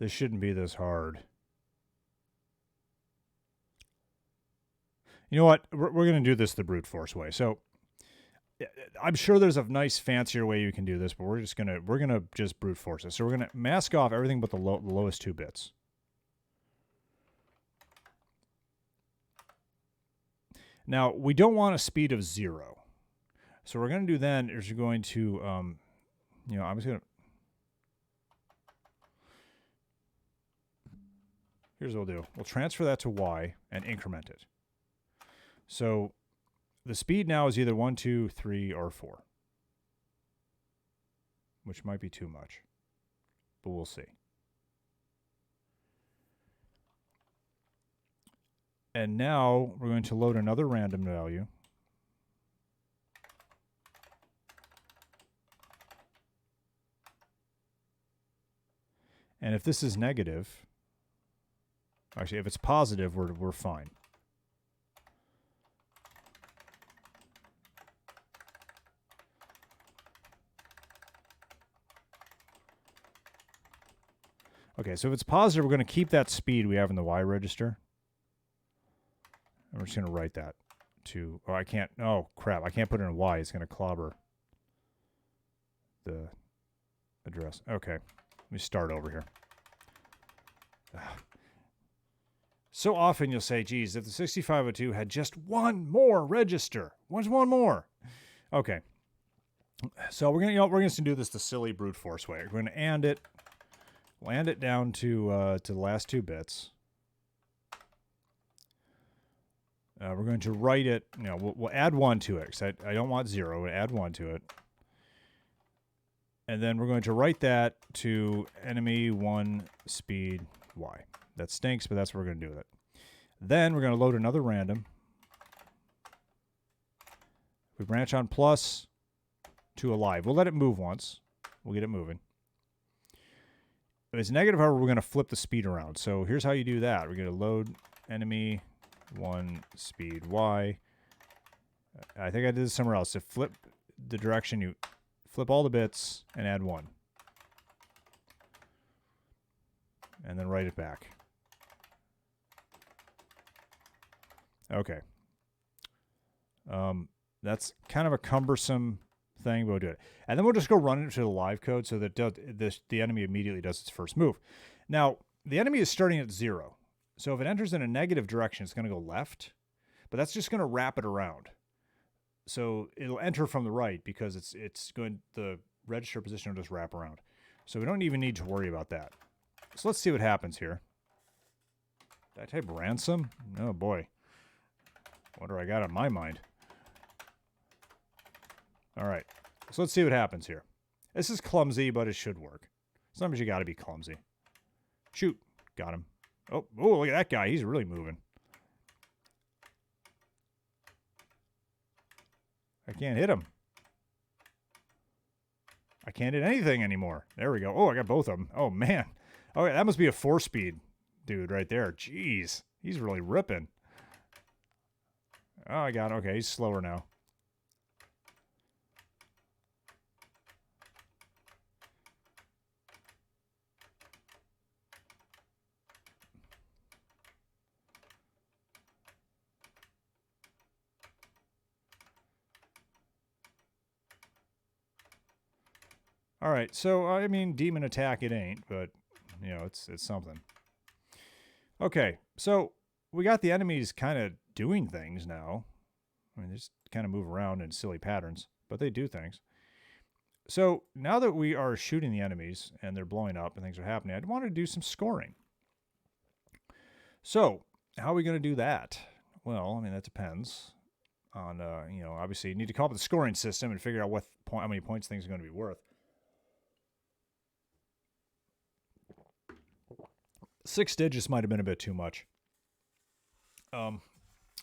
This shouldn't be this hard. You know what? We're going to do this the brute force way. So I'm sure there's a nice fancier way you can do this, but we're gonna just brute force it. So we're gonna mask off everything but the lowest 2 bits. Now we don't want a speed of 0. So what we're gonna do then is we're going to I'm just gonna here's what we'll do. We'll transfer that to Y and increment it. So the speed now is either 1, 2, 3, or 4. Which might be too much. But we'll see. And now we're going to load another random value. And if this is negative, actually if it's positive, we're fine. Okay, so if it's positive, we're going to keep that speed we have in the Y register. And we're just going to write that to... Oh, I can't... Oh, crap. I can't put it in Y. It's going to clobber the address. Okay. Let me start over here. So often you'll say, geez, if the 6502 had just one more register. What's one more? Okay. So we're going to do this the silly brute force way. We're going to AND it. We'll AND it down to the last 2 bits. We're going to write it, we'll add 1 to it, because I don't want 0. We'll add 1 to it. And then we're going to write that to enemy 1 speed Y. That stinks, but that's what we're going to do with it. Then we're going to load another random. We branch on plus to alive. We'll let it move once. We'll get it moving. If it's negative, however, we're going to flip the speed around. So here's how you do that. We're going to load enemy 1 speed Y. I think I did this somewhere else. To flip the direction, you flip all the bits and add 1. And then write it back. Okay. That's kind of a cumbersome thing, but we'll do it. And then we'll just go run it to the live code so that the enemy immediately does its first move. Now, the enemy is starting at 0. So if it enters in a negative direction, it's going to go left. But that's just going to wrap it around. So it'll enter from the right because the register position will just wrap around. So we don't even need to worry about that. So let's see what happens here. Did I type ransom? Oh boy. What do I got on my mind? All right. So let's see what happens here. This is clumsy, but it should work. Sometimes you got to be clumsy. Shoot. Got him. Oh, look at that guy. He's really moving. I can't hit him. I can't hit anything anymore. There we go. Oh, I got both of them. Oh, man. Oh, that must be a 4-speed dude right there. Jeez. He's really ripping. Oh, I got him. Okay, he's slower now. All right, so, I mean, demon attack it ain't, but, it's something. Okay, so we got the enemies kind of doing things now. I mean, they just kind of move around in silly patterns, but they do things. So now that we are shooting the enemies and they're blowing up and things are happening, I'd want to do some scoring. So how are we going to do that? Well, I mean, that depends on, obviously you need to come up with a scoring system and figure out how many points things are going to be worth. 6 digits might have been a bit too much.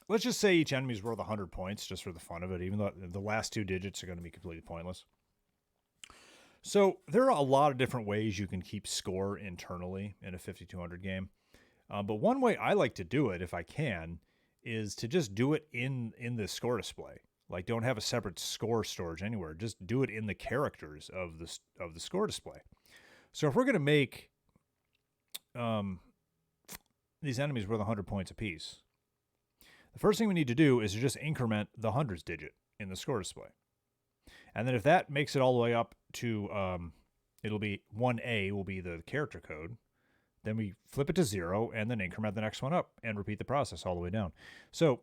Let's just say each enemy is worth 100 points just for the fun of it, even though the last 2 digits are going to be completely pointless. So there are a lot of different ways you can keep score internally in a 5200 game. But one way I like to do it, if I can, is to just do it in the score display. Like, don't have a separate score storage anywhere. Just do it in the characters of the score display. So if we're going to make these enemies worth 100 points apiece. The first thing we need to do is to just increment the hundreds digit in the score display. And then if that makes it all the way up to, it'll be 1A will be the character code. Then we flip it to 0 and then increment the next one up and repeat the process all the way down. So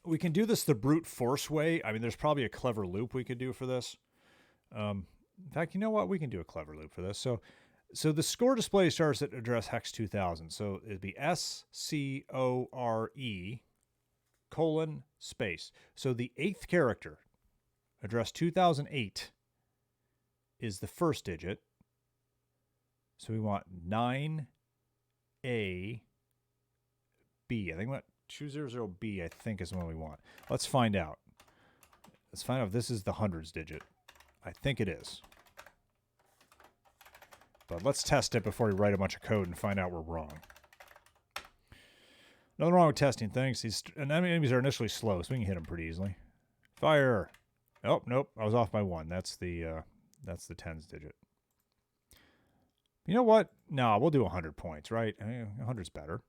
we can do this the brute force way. I mean, there's probably a clever loop we could do for this. In fact, you know what? We can do a clever loop for this. So the score display starts at address hex 2000. So it'd be SCORE colon space. So the 8th character, address 2008, is the first digit. So we want 9A B. I think what 200B, I think, is the one we want. Let's find out. Let's find out if this is the hundreds digit. I think it is. But let's test it before we write a bunch of code and find out we're wrong. Nothing wrong with testing things. These enemies are initially slow, so we can hit them pretty easily. Fire! Oh, nope. I was off by 1. That's the tens digit. You know what? No, we'll do 100 points, right? 100's better.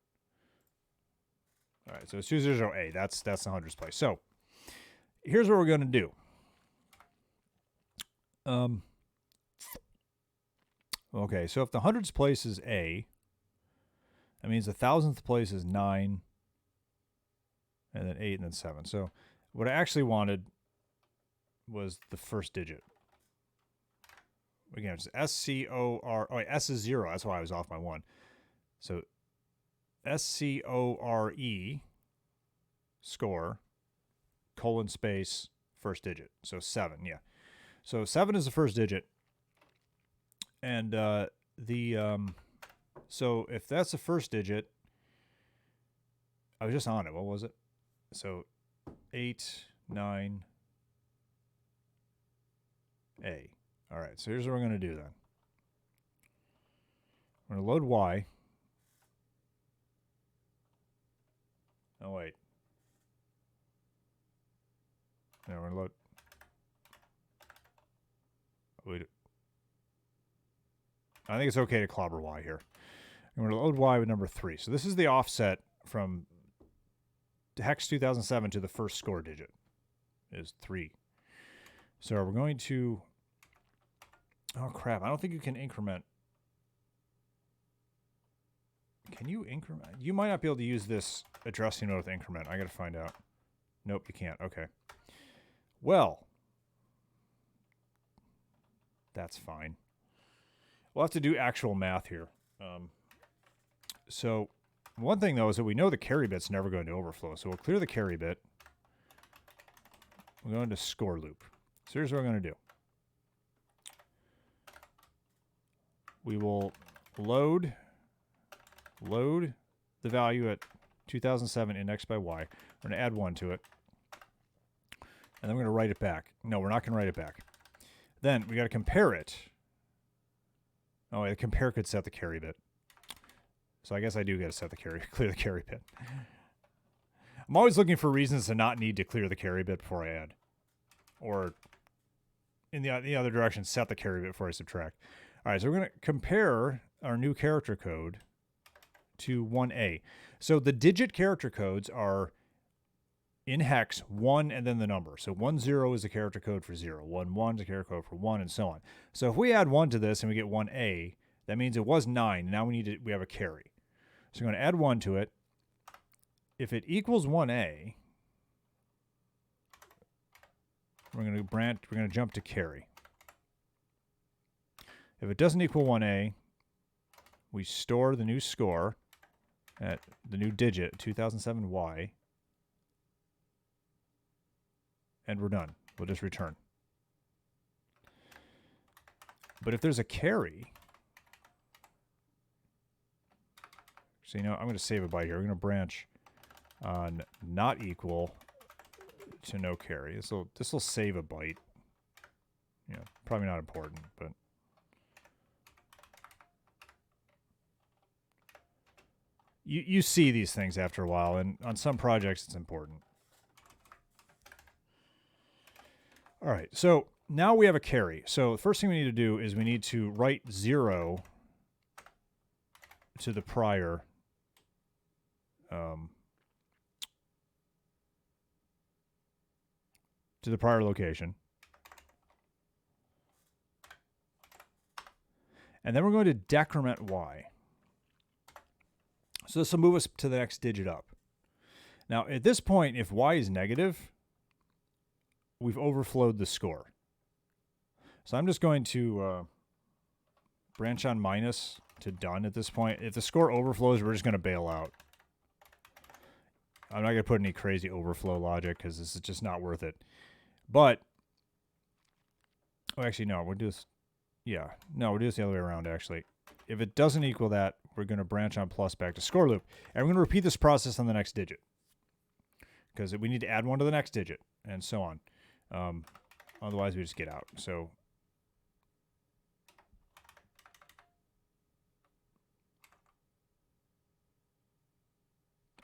All right, so it's 200A. That's the hundreds place. So here's what we're going to do. Okay, so if the hundreds place is A, that means the thousandth place is 9, and then 8, and then 7. So what I actually wanted was the first digit. Again, it's SCOR. Oh, wait, S is 0. That's why I was off by 1. So SCORE score colon space first digit. So 7, yeah. So 7 is the first digit. And so if that's the first digit, I was just on it. What was it? So 8, 9, A. All right, so here's what we're going to do then. We're going to load Y. Oh, wait. No, we're going to load. Wait. I think it's okay to clobber Y here. And we're going to load Y with number 3. So this is the offset from hex 2007 to the first score digit is 3. So we're going to... Oh, crap. I don't think you can increment. Can you increment? You might not be able to use this addressing node with increment. I got to find out. Nope, you can't. Okay. Well, that's fine. We'll have to do actual math here. So one thing, though, is that we know the carry bit's never going to overflow. So we'll clear the carry bit. We'll go into score loop. So here's what we're going to do. We will load the value at 2007 indexed by Y. We're going to add 1 to it. And then we're going to write it back. No, we're not going to write it back. Then we got to compare it. Oh, the compare could set the carry bit. So I guess I do got to set the carry, clear the carry bit. I'm always looking for reasons to not need to clear the carry bit before I add. Or in the other direction, set the carry bit before I subtract. All right, so we're going to compare our new character code to 1A. So the digit character codes are in hex 1 and then the number. So 10 is the character code for 0. 11 is the character code for 1, and so on. So if we add 1 to this and we get 1A, that means it was 9. Now we have a carry. So we're going to add 1 to it. If it equals 1A, we're going to jump to carry. If it doesn't equal 1A, we store the new score at the new digit, 2007Y, and we're done. We'll just return. But if there's a carry, so I'm going to save a byte here. We're going to branch on not equal to no carry. This will save a byte. Probably not important, but you see these things after a while, and on some projects it's important. All right, so now we have a carry. So the first thing we need to do is we need to write 0 to the prior location. And then we're going to decrement y. So this will move us to the next digit up. Now, at this point, if y is negative, we've overflowed the score. So I'm just going to branch on minus to done at this point. If the score overflows, we're just going to bail out. I'm not going to put any crazy overflow logic because this is just not worth it. But, oh, actually, no, we'll do this. Yeah, no, we'll do this the other way around, actually. If it doesn't equal that, we're going to branch on plus back to score loop. And we're going to repeat this process on the next digit. Because we need to add one to the next digit, and so on. Otherwise, we just get out. So,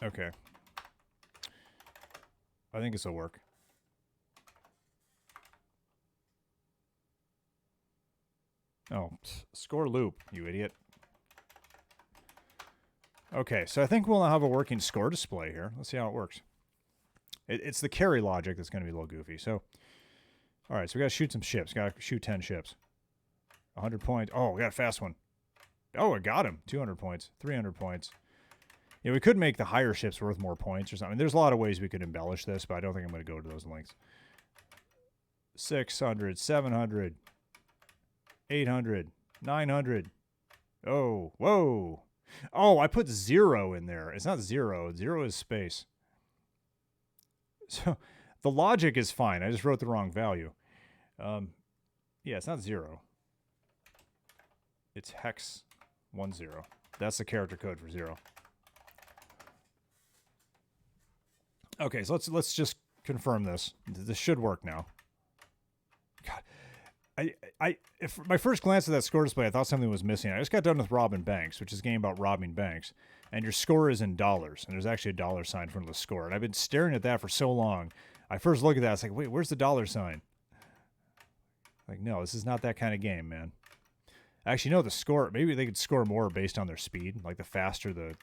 okay. I think this will work. Oh, score loop, you idiot. Okay, so I think we'll now have a working score display here. Let's see how it works. It's the carry logic that's going to be a little goofy. So, all right, so we got to shoot some ships. Got to shoot 10 ships. 100 points. Oh, we got a fast one. Oh, I got him. 200 points. 300 points. Yeah, we could make the higher ships worth more points or something. There's a lot of ways we could embellish this, but I don't think I'm going to go to those lengths. 600, 700, 800, 900. Oh, whoa. Oh, I put 0 in there. It's not 0. 0 is space. So the logic is fine. I just wrote the wrong value. Yeah, it's not 0. It's hex 10. That's the character code for 0. Okay, so let's just confirm this. This should work now. God, if my first glance at that score display, I thought something was missing. I just got done with robbing banks, which is a game about robbing banks, and your score is in dollars, and there's actually a dollar sign in front of the score. And I've been staring at that for so long. I first look at that, it's like, wait, where's the dollar sign? Like, no, this is not that kind of game, man. Actually, no, the score. Maybe they could score more based on their speed. Like the faster the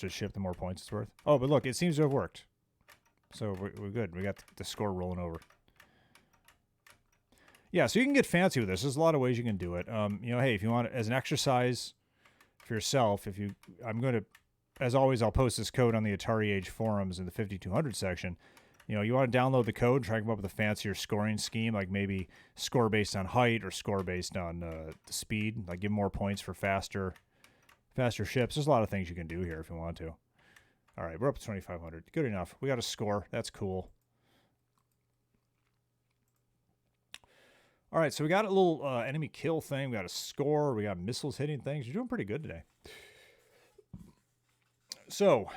ship, the more points it's worth. Oh, but look, it seems to have worked. So we're good. We got the score rolling over. Yeah, so you can get fancy with this. There's a lot of ways you can do it. Hey, if you want as an exercise for yourself, I'm going to, as always, I'll post this code on the Atari Age forums in the 5200 section. You want to download the code, try to come up with a fancier scoring scheme, like maybe score based on height or score based on the speed, like give more points for faster ships. There's a lot of things you can do here if you want to. All right, we're up to 2,500. Good enough. We got a score. That's cool. All right, so we got a little enemy kill thing. We got a score. We got missiles hitting things. You're doing pretty good today. So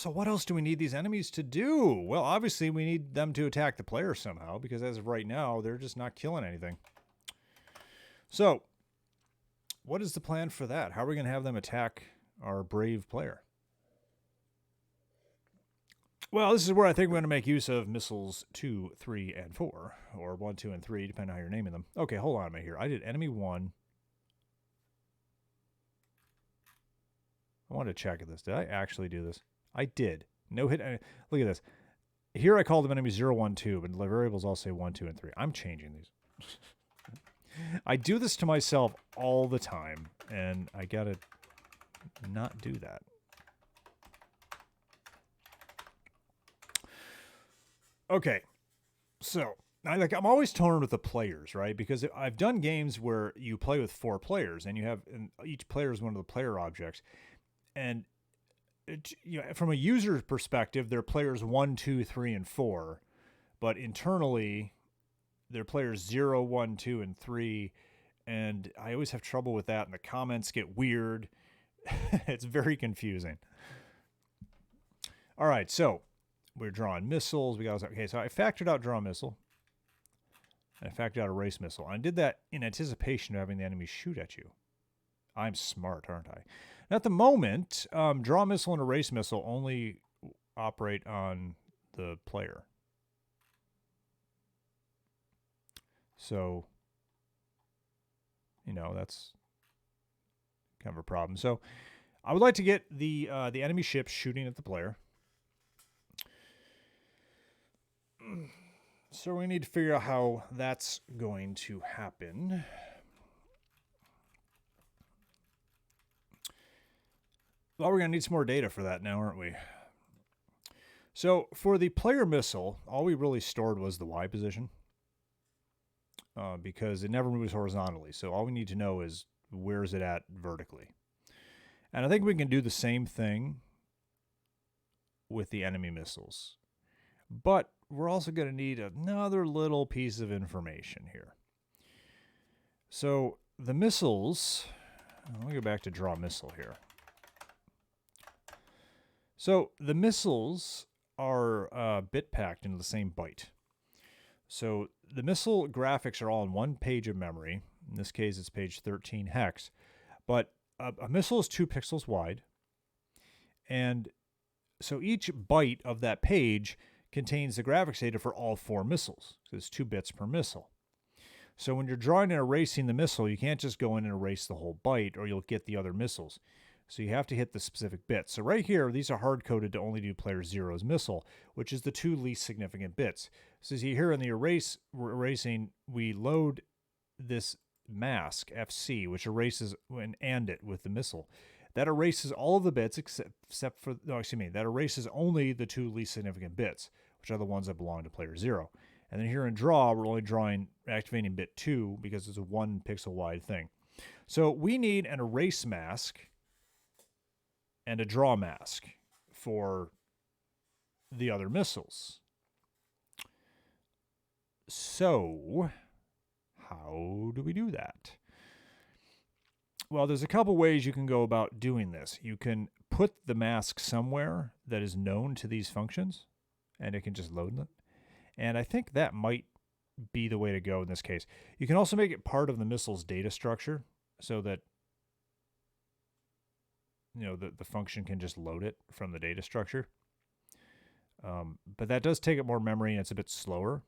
what else do we need these enemies to do? Well, obviously we need them to attack the player somehow, because as of right now, they're just not killing anything. So, what is the plan for that? How are we going to have them attack our brave player? Well, this is where I think we're going to make use of missiles 2, 3, and 4. Or 1, 2, and 3, depending on how you're naming them. Okay, hold on a minute here. I did enemy 1. I wanted to check this. Did I actually do this? I did. No hit. Look at this. Here I called them enemy 0, 1, 2, but the variables all say 1, 2, and 3. I'm changing these. I do this to myself all the time, and I gotta not do that. Okay, so I'm always torn with the players, right? Because I've done games where you play with 4 players, and each player is one of the player objects, and from a user perspective, they're players 1, 2, 3, and 4, but internally, they're players 0, 1, 2, and 3, and I always have trouble with that, and the comments get weird. It's very confusing. All right, so we're drawing missiles. Okay, so I factored out draw missile, and I factored out erase missile. I did that in anticipation of having the enemy shoot at you. I'm smart, aren't I? Now, at the moment, draw missile and erase missile only operate on the player. So, you know, that's kind of a problem. So I would like to get the enemy ships shooting at the player. So we need to figure out how that's going to happen. Well, we're going to need some more data for that now, aren't we? So for the player missile, all we really stored was the Y position because it never moves horizontally. So all we need to know is where is it at vertically. And I think we can do the same thing with the enemy missiles. But we're also going to need another little piece of information here. So the missiles, let me go back to draw missile here. So the missiles are bit packed into the same byte. So the missile graphics are all on one page of memory. In this case, it's page 13 hex. But a missile is 2 pixels wide. And so each byte of that page contains the graphics data for all 4 missiles. So it's 2 bits per missile. So when you're drawing and erasing the missile, you can't just go in and erase the whole byte or you'll get the other missiles. So you have to hit the specific bits. So right here, these are hard-coded to only do player 0's missile, which is the 2 least significant bits. So see here in the erasing, we load this mask, FC, which erases and AND it with the missile. That erases all of the bits except for, no, excuse me, that erases only the 2 least significant bits, which are the ones that belong to player 0. And then here in draw, we're only activating bit 2 because it's a 1 pixel wide thing. So we need an erase mask and a draw mask for the other missiles. So how do we do that? Well, there's a couple ways you can go about doing this. You can put the mask somewhere that is known to these functions, and it can just load them. And I think that might be the way to go in this case. You can also make it part of the missile's data structure so that the function can just load it from the data structure. But that does take up more memory, and it's a bit slower.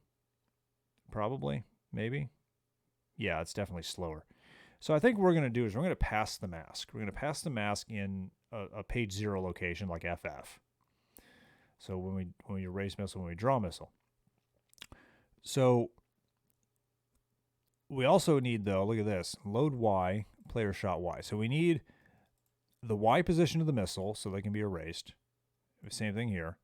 Probably, maybe. Yeah, it's definitely slower. So I think what we're going to do is we're going to pass the mask. We're going to pass the mask in a page 0 location like FF. So when we erase missile, when we draw missile. So we also need, though, look at this, load Y, player shot Y. So we need the Y position of the missile so they can be erased. Same thing here.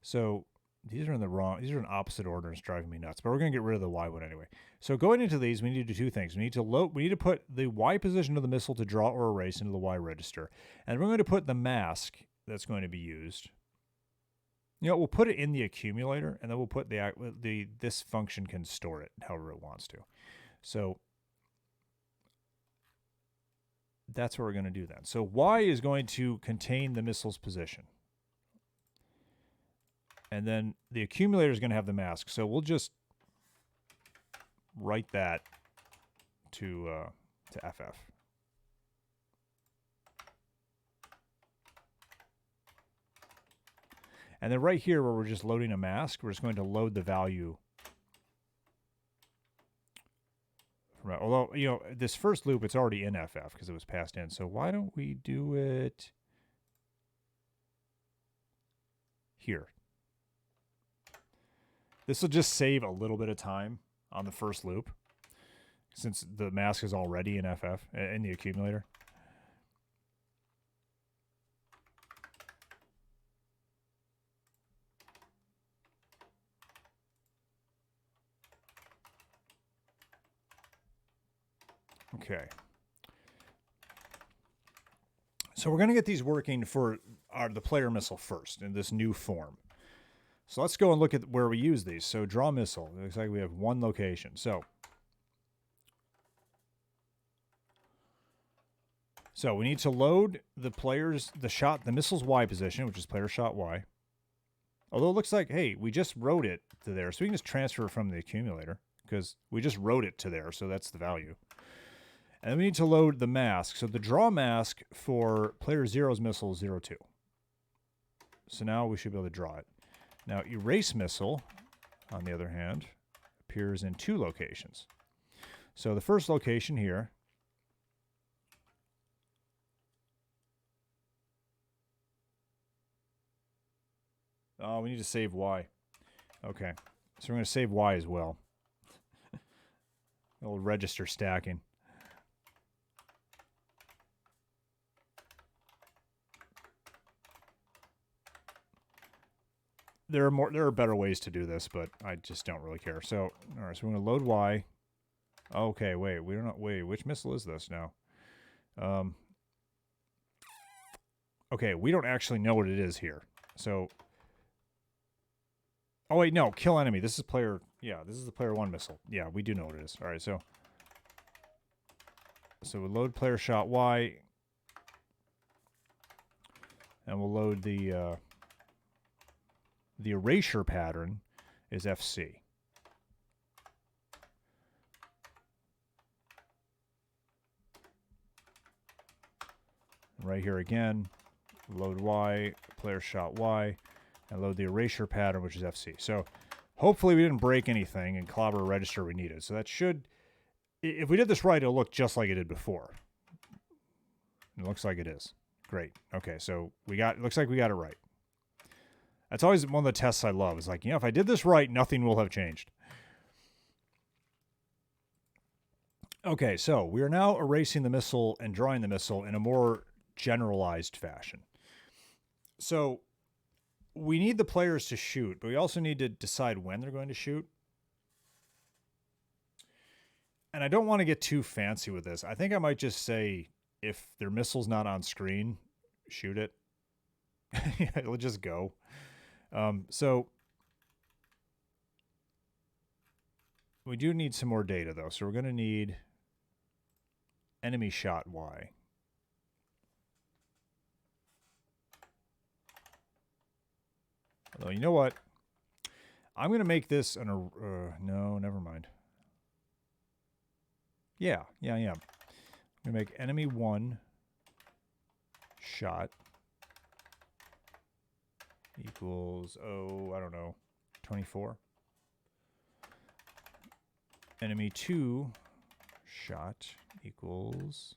So these are in opposite order. It's driving me nuts, but we're going to get rid of the Y one anyway. So going into these, we need to do 2 things. We need to put the Y position of the missile to draw or erase into the Y register. And we're going to put the mask that's going to be used. We'll put it in the accumulator, and then we'll put this function can store it however it wants to. So that's what we're going to do then. So Y is going to contain the missile's position. And then the accumulator is going to have the mask. So we'll just write that to FF. And then right here where we're just loading a mask, we're just going to load the value. Although, this first loop, it's already in FF because it was passed in. So why don't we do it here? This will just save a little bit of time on the first loop since the mask is already in FF, in the accumulator. Okay. So we're going to get these working for the player missile first in this new form. So let's go and look at where we use these. So draw missile. It looks like we have 1 location. So we need to load the missile's Y position, which is player shot Y. Although it looks like, hey, we just wrote it to there. So we can just transfer it from the accumulator because we just wrote it to there. So that's the value. And then we need to load the mask. So the draw mask for player 0's missile is 02. So now we should be able to draw it. Now erase missile, on the other hand, appears in 2 locations. So the first location here. Oh, we need to save Y. Okay. So we're going to save Y as well. Old register stacking. There are better ways to do this, but I just don't really care. So, all right, so we're going to load Y. Okay, wait, which missile is this now? Okay, we don't actually know what it is here. So, oh wait, no, kill enemy. This is player, yeah, this is the player 1 missile. Yeah, we do know what it is. All right, so we'll load player shot Y, and we'll load the erasure pattern is FC. Right here again, load Y, player shot Y, and load the erasure pattern, which is FC. So hopefully we didn't break anything and clobber a register we needed. So that should, if we did this right, it'll look just like it did before. It looks like it is. Great. Okay, so it looks like we got it right. That's always one of the tests I love. Is like, if I did this right, nothing will have changed. Okay, so we are now erasing the missile and drawing the missile in a more generalized fashion. So we need the players to shoot, but we also need to decide when they're going to shoot. And I don't want to get too fancy with this. I think I might just say, if their missile's not on screen, shoot it. It'll just go. So we do need some more data, though. So we're going to need enemy shot Y. Although, you know what? I'm going to make this an... no, never mind. Yeah, I am. I'm going to make enemy 1 shot equals, I don't know, 24. Enemy 2 shot equals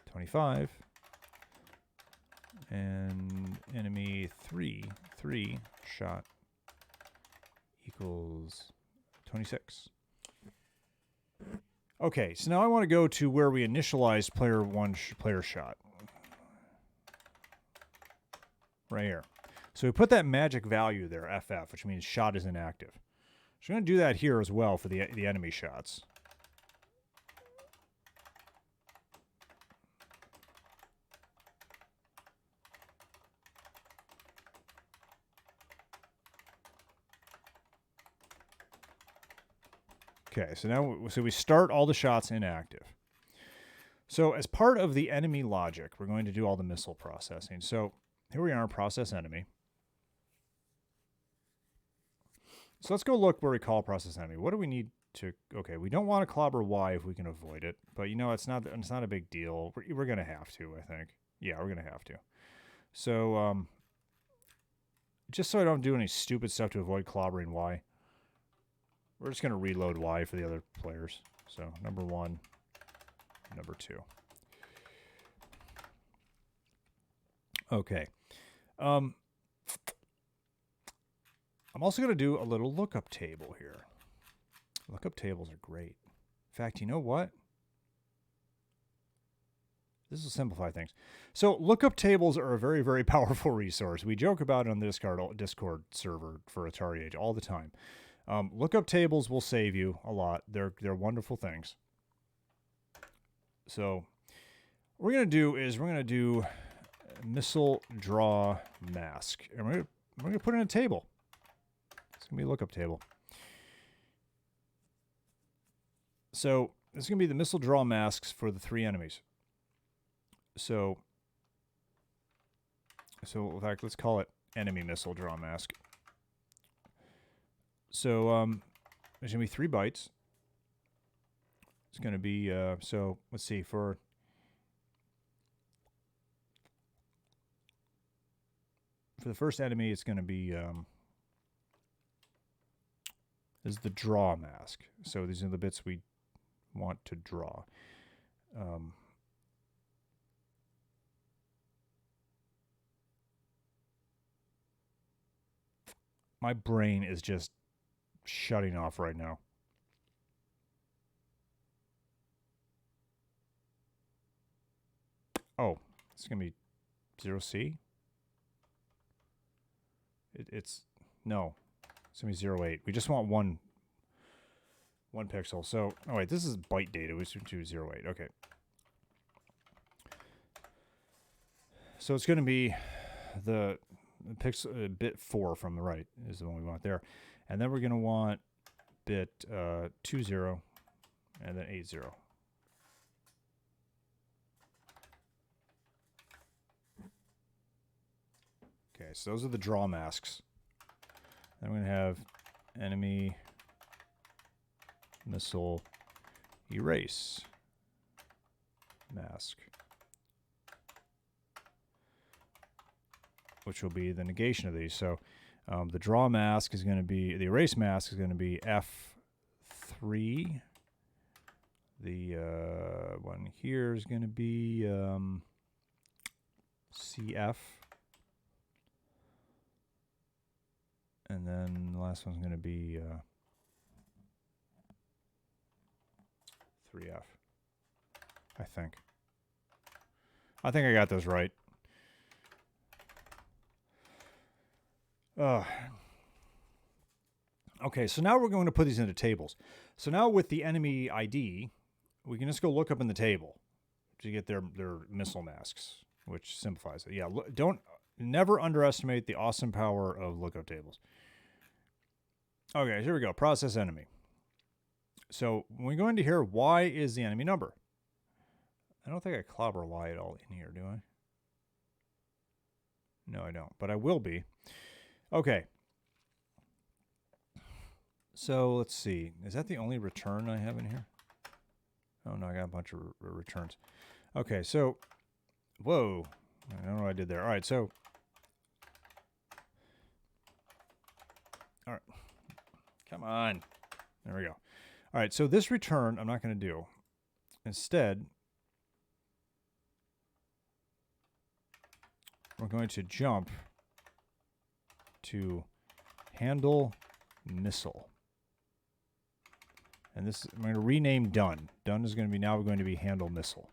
25. And enemy 3 shot equals 26. Okay, so now I want to go to where we initialized player 1 player shot. Right here. So we put that magic value there, FF, which means shot is inactive. So I'm going to do that here as well for the enemy shots. Okay, so we start all the shots inactive. So as part of the enemy logic, we're going to do all the missile processing. So here we are, process enemy. So let's go look where we call process enemy. What do we need to... Okay, we don't want to clobber Y if we can avoid it. But, it's not a big deal. We're going to have to, I think. Yeah, we're going to have to. So, just so I don't do any stupid stuff to avoid clobbering Y, we're just going to reload Y for the other players. So, number 1, number 2. Okay. I'm also going to do a little lookup table here. Lookup tables are great. In fact, you know what? This will simplify things. So lookup tables are a very, very powerful resource. We joke about it on the Discord server for Atari Age all the time. Lookup tables will save you a lot. They're wonderful things. So what we're going to do missile draw mask. And we're going to put in a table. It's going to be a lookup table. So this is going to be the missile draw masks for the 3 enemies. So in fact, let's call it enemy missile draw mask. So there's going to be 3 bytes. It's going to be, so let's see, for the first enemy, it's going to be, is the draw mask. So these are the bits we want to draw. My brain is just shutting off right now. Oh, it's going to be 0C? It's no. It's going to be 0.8. We just want one pixel. So, oh wait, this is byte data. We should do 0.8. Okay. So it's going to be the pixel bit 4 from the right is the one we want there. And then we're going to want bit 20 and then 80. Okay, so those are the draw masks. Then we're going to have enemy missile erase mask, which will be the negation of these. So the draw mask is going to be, the erase mask is going to be F3. The one here is going to be CF. And then the last one's going to be 3F, I think. I think I got those right. Okay, so now we're going to put these into tables. So now with the enemy ID, we can just go look up in the table to get their missile masks, which simplifies it. Yeah, never underestimate the awesome power of lookup tables. Okay, here we go. Process enemy. So when we go into here, Y is the enemy number. I don't think I clobber Y at all in here, do I? No, I don't, but I will be. Okay. So let's see. Is that the only return I have in here? Oh, no, I got a bunch of returns. Okay, so, whoa. I don't know what I did there. All right, so. All right. Come on. There we go. All right, so this return I'm not going to do. Instead, we're going to jump to handle missile. And this, I'm going to rename done. Done is going to be, now we're going to be handle missile.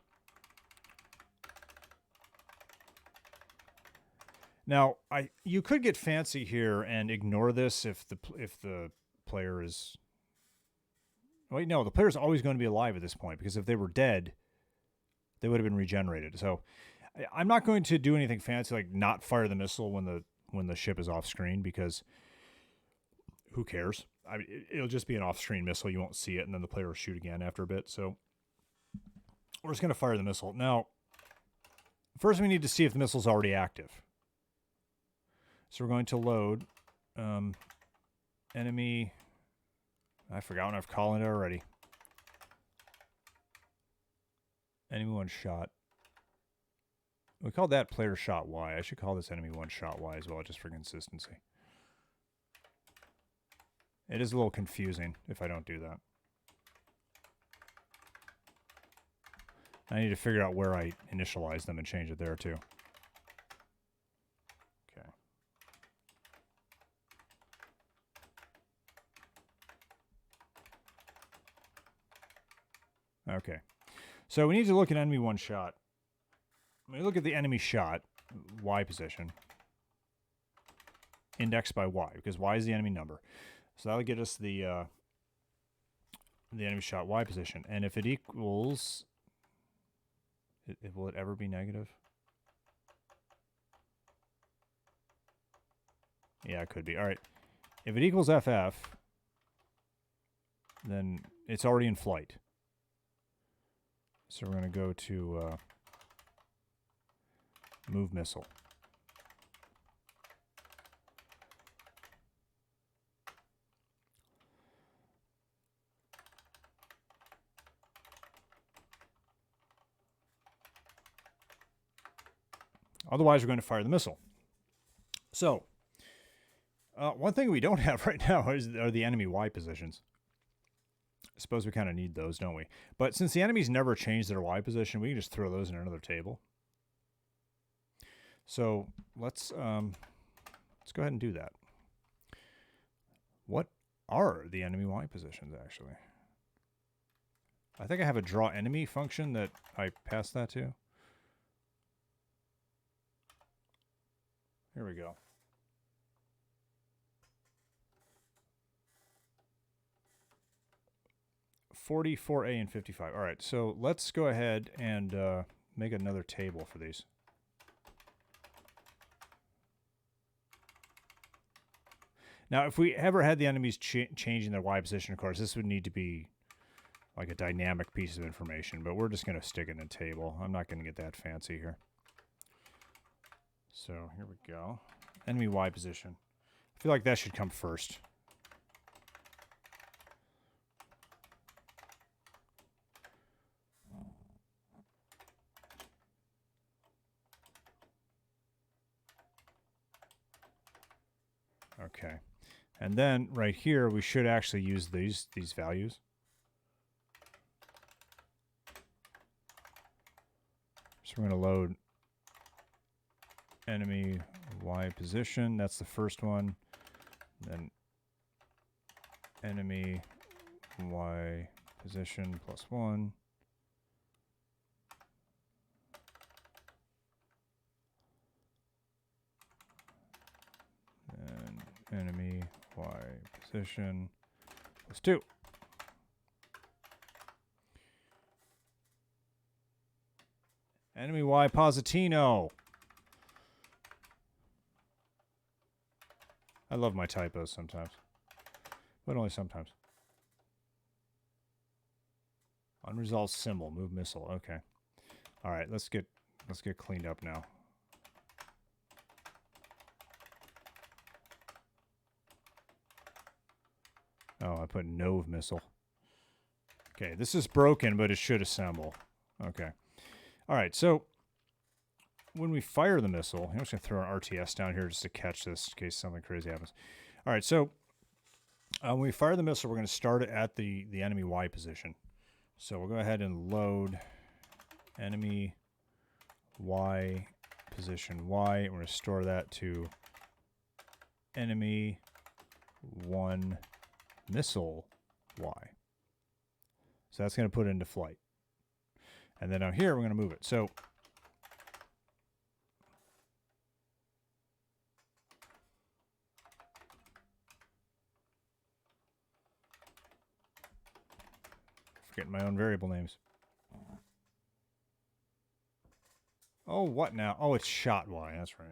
Now, you could get fancy here and ignore this if the player is. Wait, no, the player's always going to be alive at this point, because if they were dead, they would have been regenerated. So I'm not going to do anything fancy like not fire the missile when the ship is off screen, because who cares? I mean, it'll just be an off-screen missile. You won't see it, and then the player will shoot again after a bit. So we're just going to fire the missile. Now, first we need to see if the missile's already active. So we're going to load enemy. I forgot what I've called it already. Enemy one shot. We called that player shot Y. I should call this enemy one shot Y as well, just for consistency. It is a little confusing if I don't do that. I need to figure out where I initialize them and change it there too. Okay. Okay. So we need to look at enemy one shot. When we look at the enemy shot, Y position, indexed by Y, because Y is the enemy number. So that'll get us the enemy shot Y position. And if it equals, will it ever be negative? Yeah, it could be. All right. If it equals FF, then it's already in flight. So we're going to go to move missile. Otherwise, we're going to fire the missile. So, One thing we don't have right now are the enemy Y positions. I suppose we kind of need those, don't we? But since the enemies never change their Y position, we can just throw those in another table. So let's go ahead and do that. What are the enemy Y positions, actually? I think I have a draw enemy function that I pass that to. Here we go. $44A and 55. All right, so let's go ahead and make another table for these. Now, if we ever had the enemies changing their Y position, of course, this would need to be like a dynamic piece of information, but we're just going to stick it in a table. I'm not going to get that fancy here. So here we go. Enemy Y position. I feel like that should come first. Okay. And then right here, we should actually use these values. So we're going to load enemy Y position. That's the first one. Then enemy Y position +1. And enemy Y position +2. Enemy Y positino. I love my typos sometimes, but only sometimes. Unresolved symbol, move missile. Okay. All right, let's get cleaned up now. Oh, I put Nove missile. Okay, this is broken, but it should assemble. Okay. All right, so when we fire the missile, I'm just going to throw an RTS down here just to catch this in case something crazy happens. All right, so when we fire the missile, we're going to start it at the enemy Y position. So we'll go ahead and load enemy Y position Y. And we're going to store that to enemy 1 missile Y. So that's going to put it into flight. And then out here, we're going to move it. So forgetting my own variable names. Oh, what now? Oh, it's shot Y. That's right.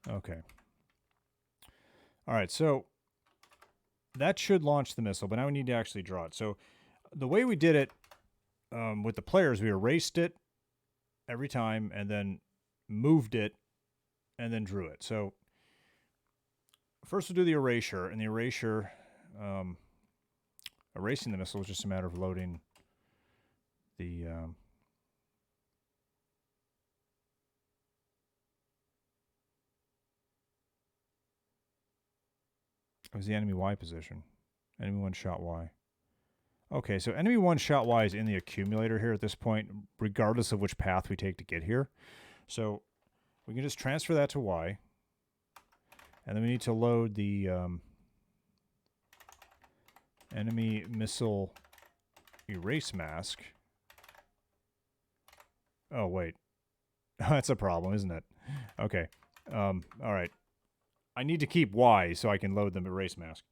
Okay. All right, so that should launch the missile, but now we need to actually draw it. So the way we did it with the players, we erased it every time and then moved it and then drew it. So first we'll do the erasure, and the erasure, erasing the missile is just a matter of loading the it was the enemy Y position. Enemy 1 shot Y. Okay, so enemy 1 shot Y is in the accumulator here at this point, regardless of which path we take to get here. So we can just transfer that to Y. And then we need to load the enemy missile erase mask. Oh, wait. That's a problem, isn't it? Okay. All right. I need to keep Y so I can load the erase mask.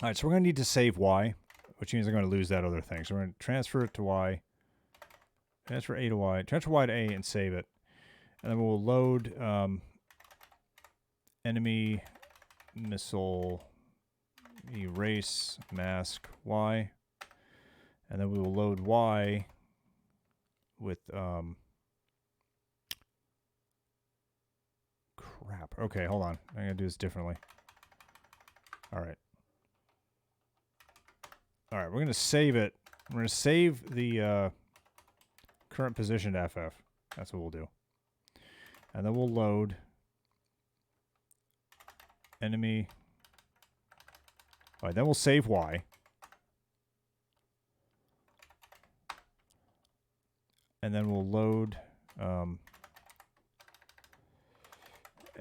All right, so we're going to need to save Y, which means I'm going to lose that other thing. So we're going to transfer it to Y, transfer A to Y, transfer Y to A, and save it. And then we'll load enemy missile erase mask Y. And then we will load Y with crap. Okay, hold on. I'm going to do this differently. All right. All right, we're going to save it. We're going to save the current position to FF. That's what we'll do. And then we'll load enemy. All right, then we'll save Y. And then we'll load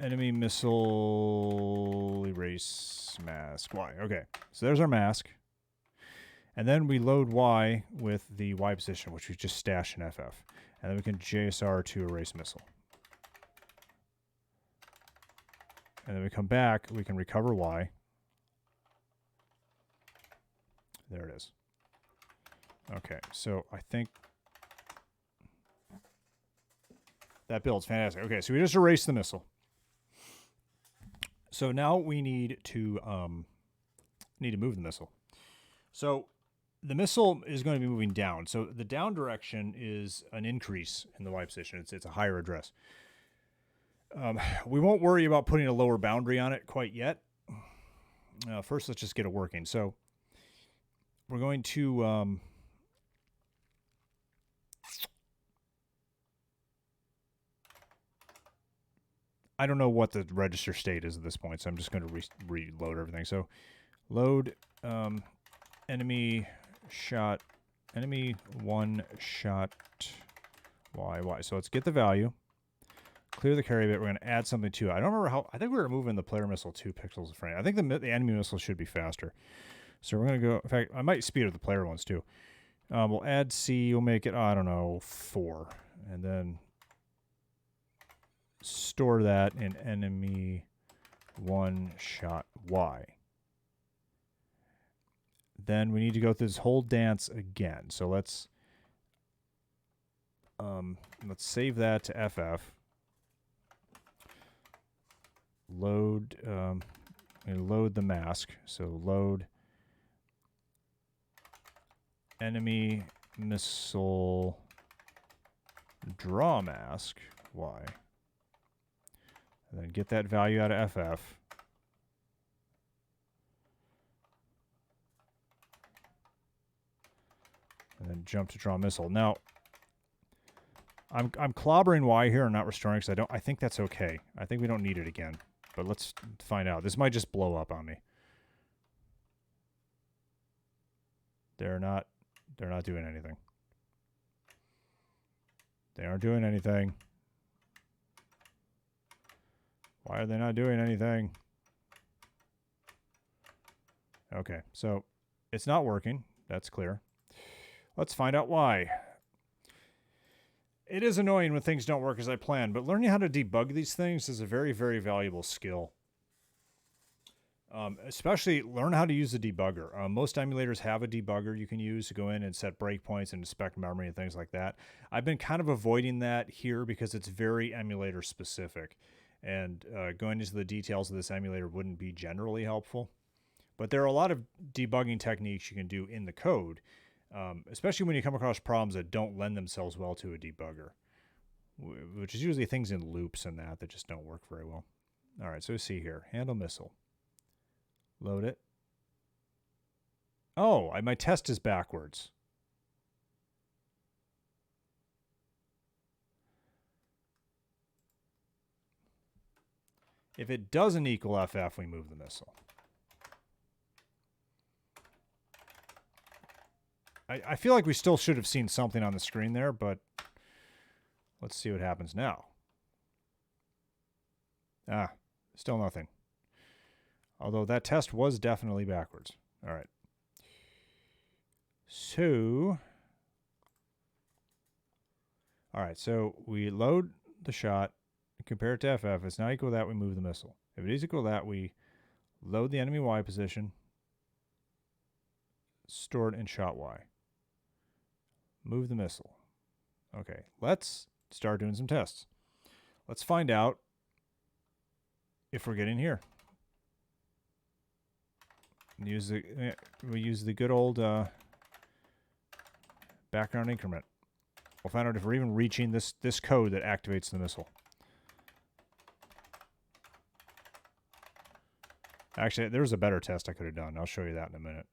enemy missile erase mask Y. Okay, so there's our mask. And then we load Y with the Y position, which we just stashed in FF. And then we can JSR to erase missile. And then we come back, we can recover Y. There it is. Okay, so I think that builds fantastic. Okay, so we just erased the missile. So now we need to move the missile. So the missile is going to be moving down. So the down direction is an increase in the Y position. It's a higher address. We won't worry about putting a lower boundary on it quite yet. First, let's just get it working. So we're going to I don't know what the register state is at this point, so I'm just going to reload everything. So load enemy one shot Y. So let's get the value. Clear the carry bit. We're going to add something to it. I don't remember how. I think we were moving the player missile 2 pixels in frame. I think the enemy missile should be faster. So we're going to go. In fact, I might speed up the player ones too. We'll add C. We'll make it, I don't know, 4. And then store that in enemy one shot Y. Then we need to go through this whole dance again. So let's save that to FF. Load load the mask. So load enemy missile draw mask Y. And then get that value out of FF. And then jump to draw missile. Now, I'm clobbering Y here and not restoring because I think that's okay. I think we don't need it again. But let's find out. This might just blow up on me. They're not doing anything. They aren't doing anything. Why are they not doing anything? Okay, so it's not working. That's clear. Let's find out why. It is annoying when things don't work as I planned, but learning how to debug these things is a very, very valuable skill. Especially learn how to use the debugger. Most emulators have a debugger you can use to go in and set breakpoints and inspect memory and things like that. I've been kind of avoiding that here because it's very emulator specific. And going into the details of this emulator wouldn't be generally helpful. But there are a lot of debugging techniques you can do in the code, especially when you come across problems that don't lend themselves well to a debugger, which is usually things in loops and that just don't work very well. All right, so let's see here. Handle missile. Load it. Oh, my test is backwards. If it doesn't equal FF, we move the missile. I feel like we still should have seen something on the screen there, but let's see what happens now. Ah, still nothing. Although that test was definitely backwards. All right. So, all right, so we load the shot, compare it to FF. If it's not equal to that, we move the missile. If it is equal to that, we load the enemy Y position, store it in shot Y. Move the missile. Okay, let's start doing some tests. Let's find out if we're getting here. We use the good old background increment. We'll find out if we're even reaching this code that activates the missile. Actually, there's a better test I could have done. I'll show you that in a minute.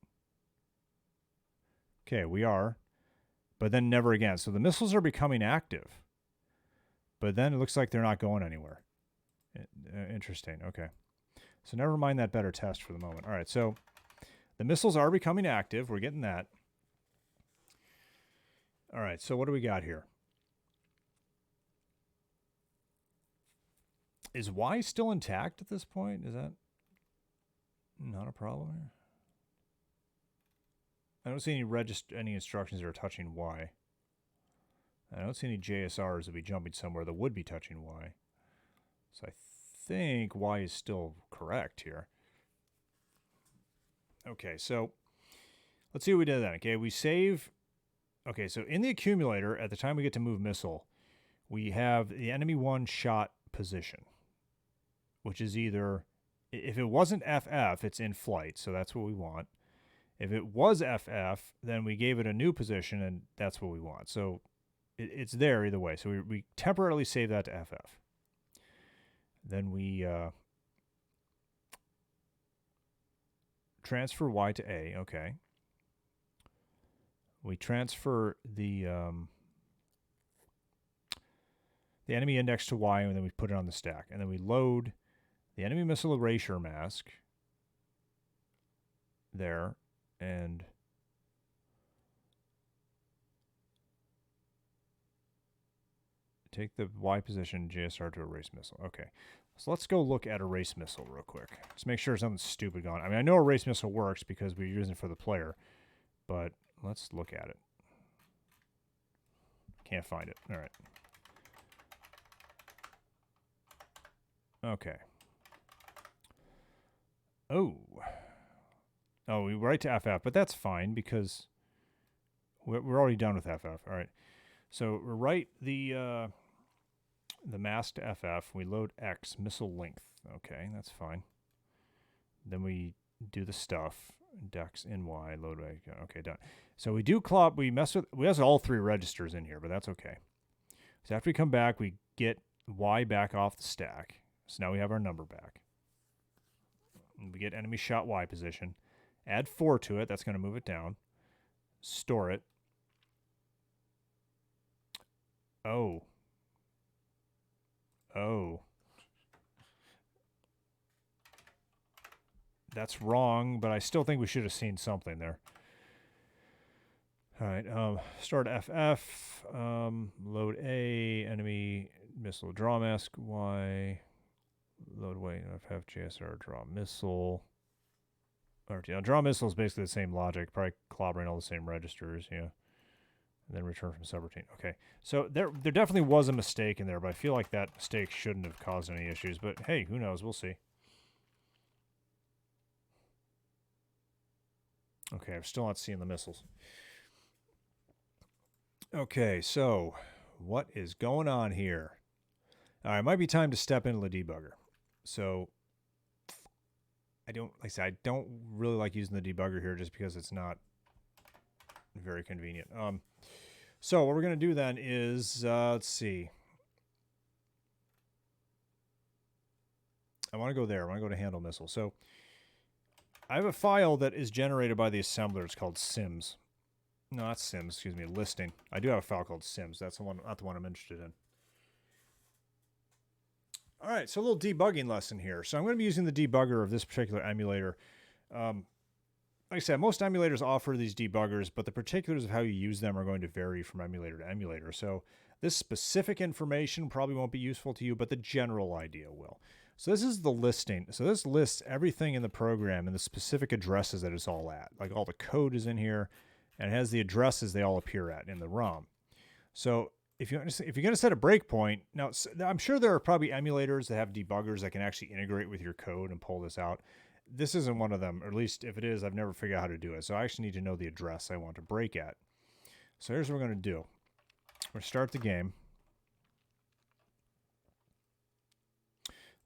Okay, we are. But then never again. So the missiles are becoming active. but then it looks like they're not going anywhere. Interesting. Okay. So never mind that better test for the moment. All right, so the missiles are becoming active. We're getting that. All right, so what do we got here? Is Y still intact at this point? Is that not a problem here? I don't see any instructions that are touching Y. I don't see any JSRs that be jumping somewhere that would be touching Y. So I think Y is still correct here. Okay, so let's see what we did then. Okay, we save. Okay, so in the accumulator, at the time we get to move missile, we have the enemy one shot position, which is either, if it wasn't FF, it's in flight, so that's what we want. If it was FF, then we gave it a new position, and that's what we want. So it's there either way. So we temporarily save that to FF. Then we transfer Y to A. Okay. We transfer the enemy index to Y, and then we put it on the stack. And then we load the enemy missile erasure mask there, and take the Y position JSR to erase missile. Okay. So let's go look at erase missile real quick. Just make sure something stupid going on. I mean, I know erase missile works because we're using it for the player, but let's look at it. Can't find it. All right. Okay. Oh, we write to FF, but that's fine because we're already done with FF. All right. So we write the mask to FF. We load X, missile length. Okay, that's fine. Then we do the stuff. Dex in Y, load Y. Okay, done. So we do clop. We have all three registers in here, but that's okay. So after we come back, we get Y back off the stack. So now we have our number back. And we get enemy shot Y position. Add 4 to it. That's going to move it down. Store it. Oh. That's wrong, but I still think we should have seen something there. All right, start FF, load A, enemy missile draw mask Y, load Y, FF, JSR, draw missile. Draw missile is basically the same logic, probably clobbering all the same registers, yeah. And then return from subroutine. Okay, so there definitely was a mistake in there, but I feel like that mistake shouldn't have caused any issues. But hey, who knows? We'll see. Okay, I'm still not seeing the missiles. Okay, so what is going on here? All right, it might be time to step into the debugger. So I don't really like using the debugger here just because it's not very convenient. So what we're going to do then is, let's see. I want to go there. I want to go to handle missile. So I have a file that is generated by the assembler. It's called sims. No, not sims. Excuse me, listing. I do have a file called sims. That's the one, not the one I'm interested in. All right, so a little debugging lesson here. So I'm going to be using the debugger of this particular emulator. Like I said, most emulators offer these debuggers, but the particulars of how you use them are going to vary from emulator to emulator. So this specific information probably won't be useful to you, but the general idea will. So this is the listing. So this lists everything in the program and the specific addresses that it's all at. Like all the code is in here, and it has the addresses they all appear at in the ROM. So if you're going to set a breakpoint, now I'm sure there are probably emulators that have debuggers that can actually integrate with your code and pull this out. This isn't one of them, or at least if it is, I've never figured out how to do it. So I actually need to know the address I want to break at. So here's what we're going to do. We're going to start the game.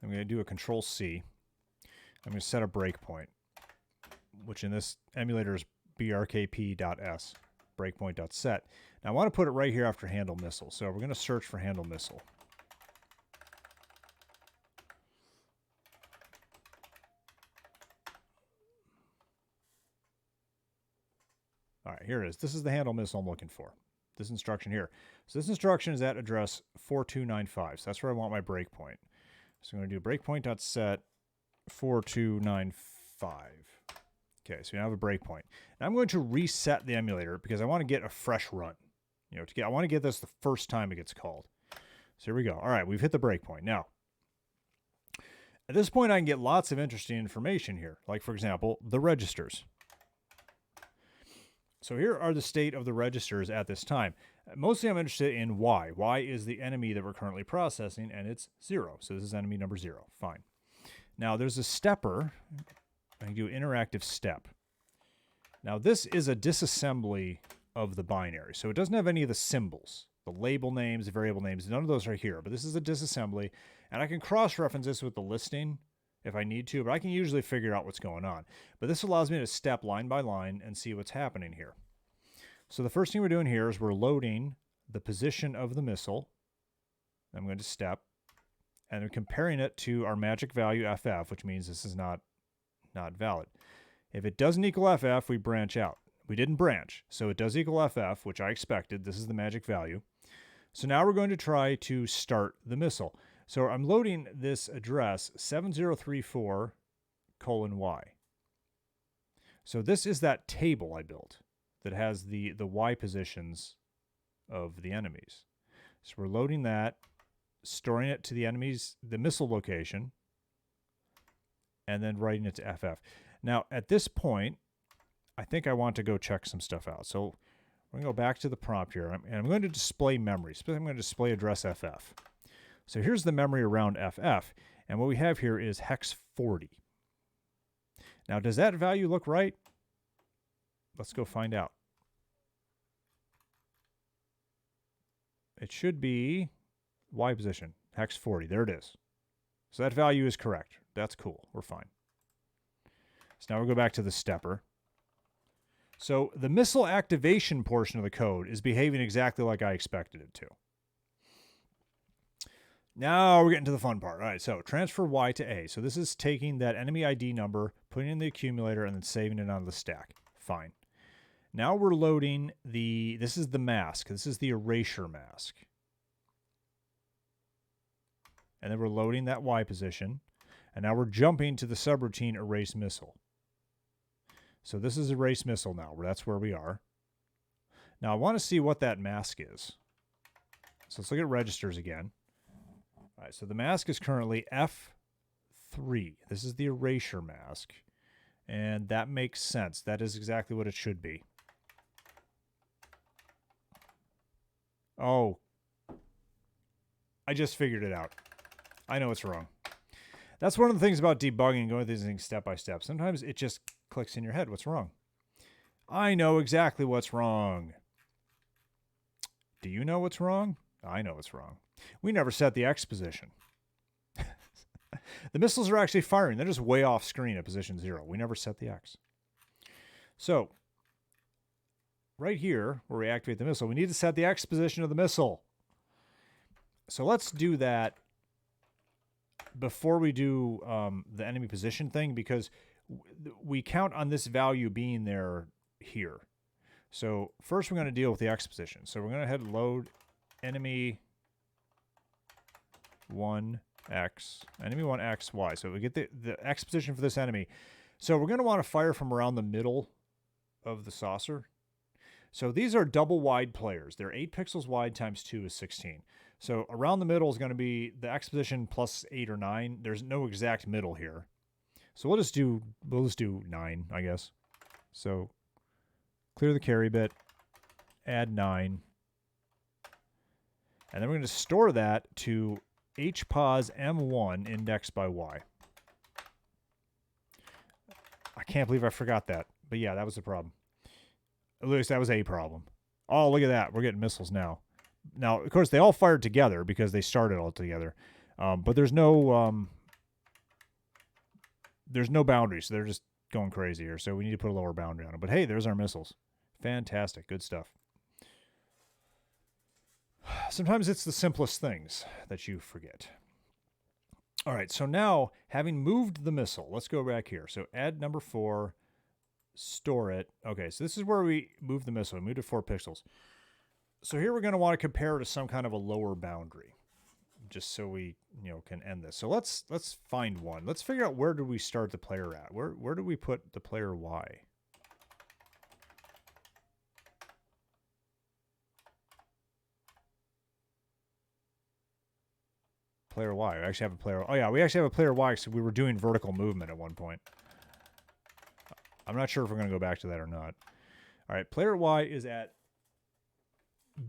I'm going to do a Control-C. I'm going to set a breakpoint, which in this emulator is brkp.s, breakpoint.set. Now I want to put it right here after handle missile. So we're going to search for handle missile. All right, here it is. This is the handle missile I'm looking for. this instruction here. So this instruction is at address 4295. So that's where I want my breakpoint. So I'm going to do breakpoint.set 4295. Okay, so we now have a breakpoint. Now I'm going to reset the emulator because I want to get a fresh run. You know, I want to get this the first time it gets called. So here we go. All right, we've hit the breakpoint. Now, at this point, I can get lots of interesting information here. Like, for example, the registers. So here are the state of the registers at this time. Mostly I'm interested in Y. Y is the enemy that we're currently processing, and it's 0. So this is enemy number 0. Fine. Now, there's a stepper. I can do interactive step. Now, this is a disassembly of the binary. So it doesn't have any of the symbols, the label names, the variable names. None of those are here. But this is a disassembly. And I can cross-reference this with the listing if I need to, but I can usually figure out what's going on. But this allows me to step line by line and see what's happening here. So the first thing we're doing here is we're loading the position of the missile. I'm going to step, and I'm comparing it to our magic value FF, which means this is not valid. If it doesn't equal FF, we branch out. We didn't branch, so it does equal FF, which I expected. This is the magic value. So now we're going to try to start the missile. So I'm loading this address 7034:Y. So this is that table I built that has the Y positions of the enemies. So we're loading that, storing it to the missile location, and then writing it to FF. Now, at this point, I think I want to go check some stuff out. So we're going to go back to the prompt here, and I'm going to display memory. So I'm going to display address FF. So here's the memory around FF, and what we have here is hex 40. Now, does that value look right? Let's go find out. It should be Y position, hex 40. There it is. So that value is correct. That's cool. We're fine. So now we'll go back to the stepper. So the missile activation portion of the code is behaving exactly like I expected it to. Now we're getting to the fun part. All right, so transfer Y to A. So this is taking that enemy ID number, putting it in the accumulator, and then saving it on the stack. Fine. Now we're loading this is the mask. This is the erasure mask. And then we're loading that Y position. And now we're jumping to the subroutine erase missile. So this is erase missile now. That's where we are. Now I want to see what that mask is. So let's look at registers again. All right, so the mask is currently F3. This is the erasure mask. And that makes sense. That is exactly what it should be. Oh. I just figured it out. I know it's wrong. That's one of the things about debugging, going through these things step by step. Sometimes it just clicks in your head. What's wrong? I know exactly what's wrong. Do you know what's wrong? I know what's wrong. We never set the X position. The missiles are actually firing. They're just way off screen at position 0. We never set the X. So, right here, where we activate the missile, we need to set the X position of the missile. So let's do that before we do the enemy position thing, because we count on this value being there here. So first we're going to deal with the X position. So we're going to head load enemy 1X, enemy 1XY. So we get the X position for this enemy. So we're going to want to fire from around the middle of the saucer. So these are double wide players. They're 8 pixels wide times 2 is 16. So around the middle is going to be the X position plus 8 or 9. There's no exact middle here. So we'll just do 9, I guess. So clear the carry bit, add 9. And then we're going to store that to hpos m1 indexed by y. I can't believe I forgot that. But yeah, that was the problem. At least that was a problem. Oh, look at that. We're getting missiles now. Now, of course, they all fired together because they started all together. But there's no boundaries. So they're just going crazy here. So we need to put a lower boundary on them. But hey, there's our missiles. Fantastic. Good stuff. Sometimes it's the simplest things that you forget. All right, so now, having moved the missile, let's go back here. So add number 4, store it. Okay, so this is where we move the missile. We moved it 4 pixels. So here we're going to want to compare to some kind of a lower boundary, just so we can end this. So let's find one. Let's figure out where do we start the player at. Where do we put the player Y? Player Y. We actually have a player. Oh yeah, we actually have a player Y because we were doing vertical movement at one point. I'm not sure if we're going to go back to that or not. All right, player Y is at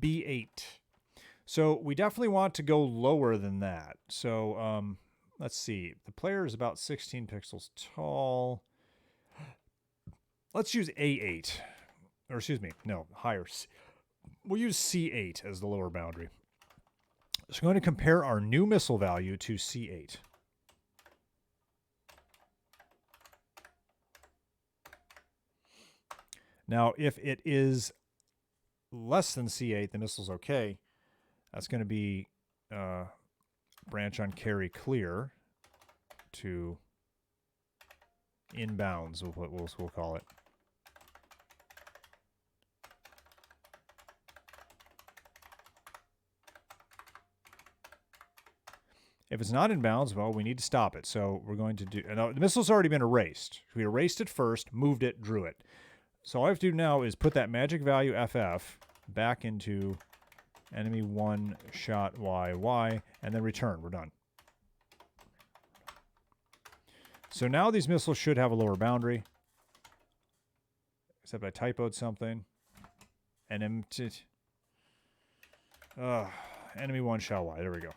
B8. So we definitely want to go lower than that. So let's see. The player is about 16 pixels tall. Let's use A8. Or excuse me, no, higher. We'll use C8 as the lower boundary. So we're going to compare our new missile value to C8. Now, if it is less than C8, the missile's okay. That's going to be branch on carry clear to inbounds, we'll call it. If it's not inbounds, well, we need to stop it. So we're going to do... Now, the missile's already been erased. We erased it first, moved it, drew it. So all I have to do now is put that magic value FF back into enemy one shot YY, and then return. We're done. So now these missiles should have a lower boundary. Except I typoed something. And enemy one shot Y. There we go.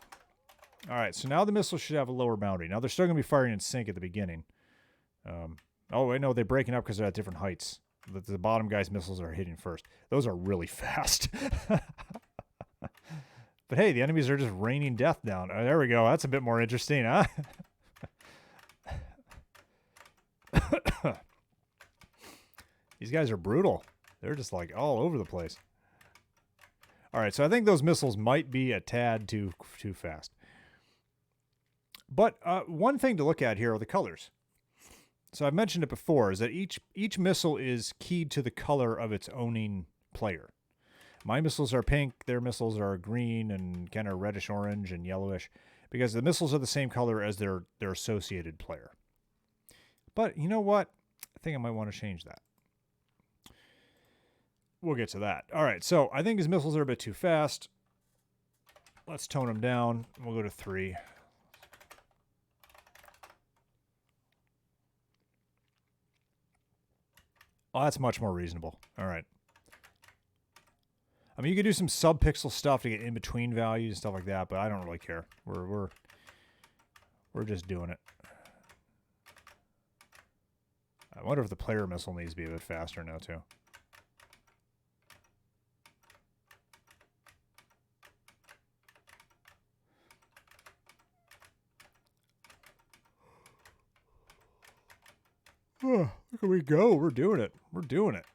All right, so now the missiles should have a lower boundary. Now they're still going to be firing in sync at the beginning. Oh, wait, no, they're breaking up because they're at different heights. The bottom guy's missiles are hitting first. Those are really fast. But hey, the enemies are just raining death down. There we go. That's a bit more interesting, huh? These guys are brutal. They're just like all over the place. All right, so I think those missiles might be a tad too fast. But one thing to look at here are the colors. So I've mentioned it before, is that each missile is keyed to the color of its owning player. My missiles are pink, their missiles are green and kind of reddish orange and yellowish, because the missiles are the same color as their associated player. But you know what? I think I might want to change that. We'll get to that. All right, so I think his missiles are a bit too fast. Let's tone them down. We'll go to 3. Oh, that's much more reasonable. All right. I mean, you could do some sub-pixel stuff to get in between values and stuff like that, but I don't really care. We're just doing it. I wonder if the player missile needs to be a bit faster now too. Oh, look where we go. We're doing it. We're doing it.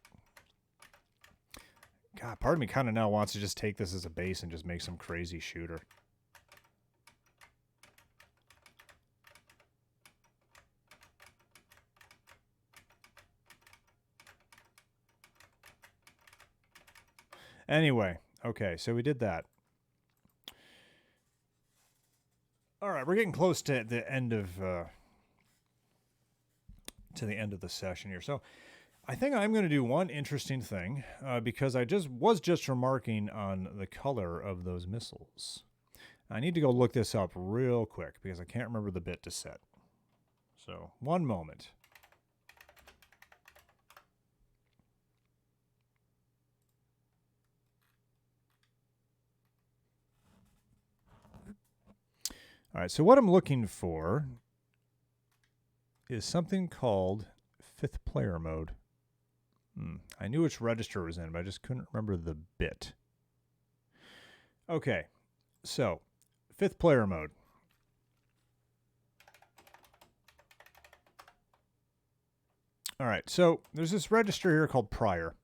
God, part of me kind of now wants to just take this as a base and just make some crazy shooter. Anyway, okay, so we did that. All right, we're getting close to the end of the session here. So I think I'm going to do one interesting thing because I was just remarking on the color of those missiles. I need to go look this up real quick because I can't remember the bit to set. So one moment. All right, so what I'm looking for is something called fifth player mode. I knew which register it was in, but I just couldn't remember the bit. Okay, so fifth player mode. All right, so there's this register here called prior.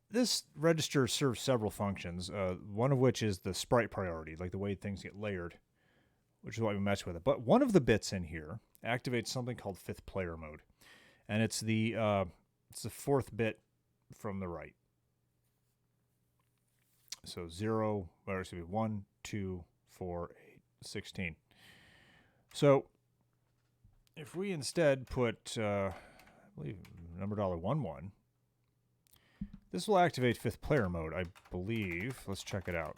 This register serves several functions, one of which is the sprite priority, like the way things get layered, which is why we mess with it. But one of the bits in here activates something called fifth player mode, and it's the fourth bit from the right. So 0, or excuse me, 1, 2, 4, 8, 16. So if we instead put, I believe, number $11, this will activate 5th player mode, I believe. Let's check it out.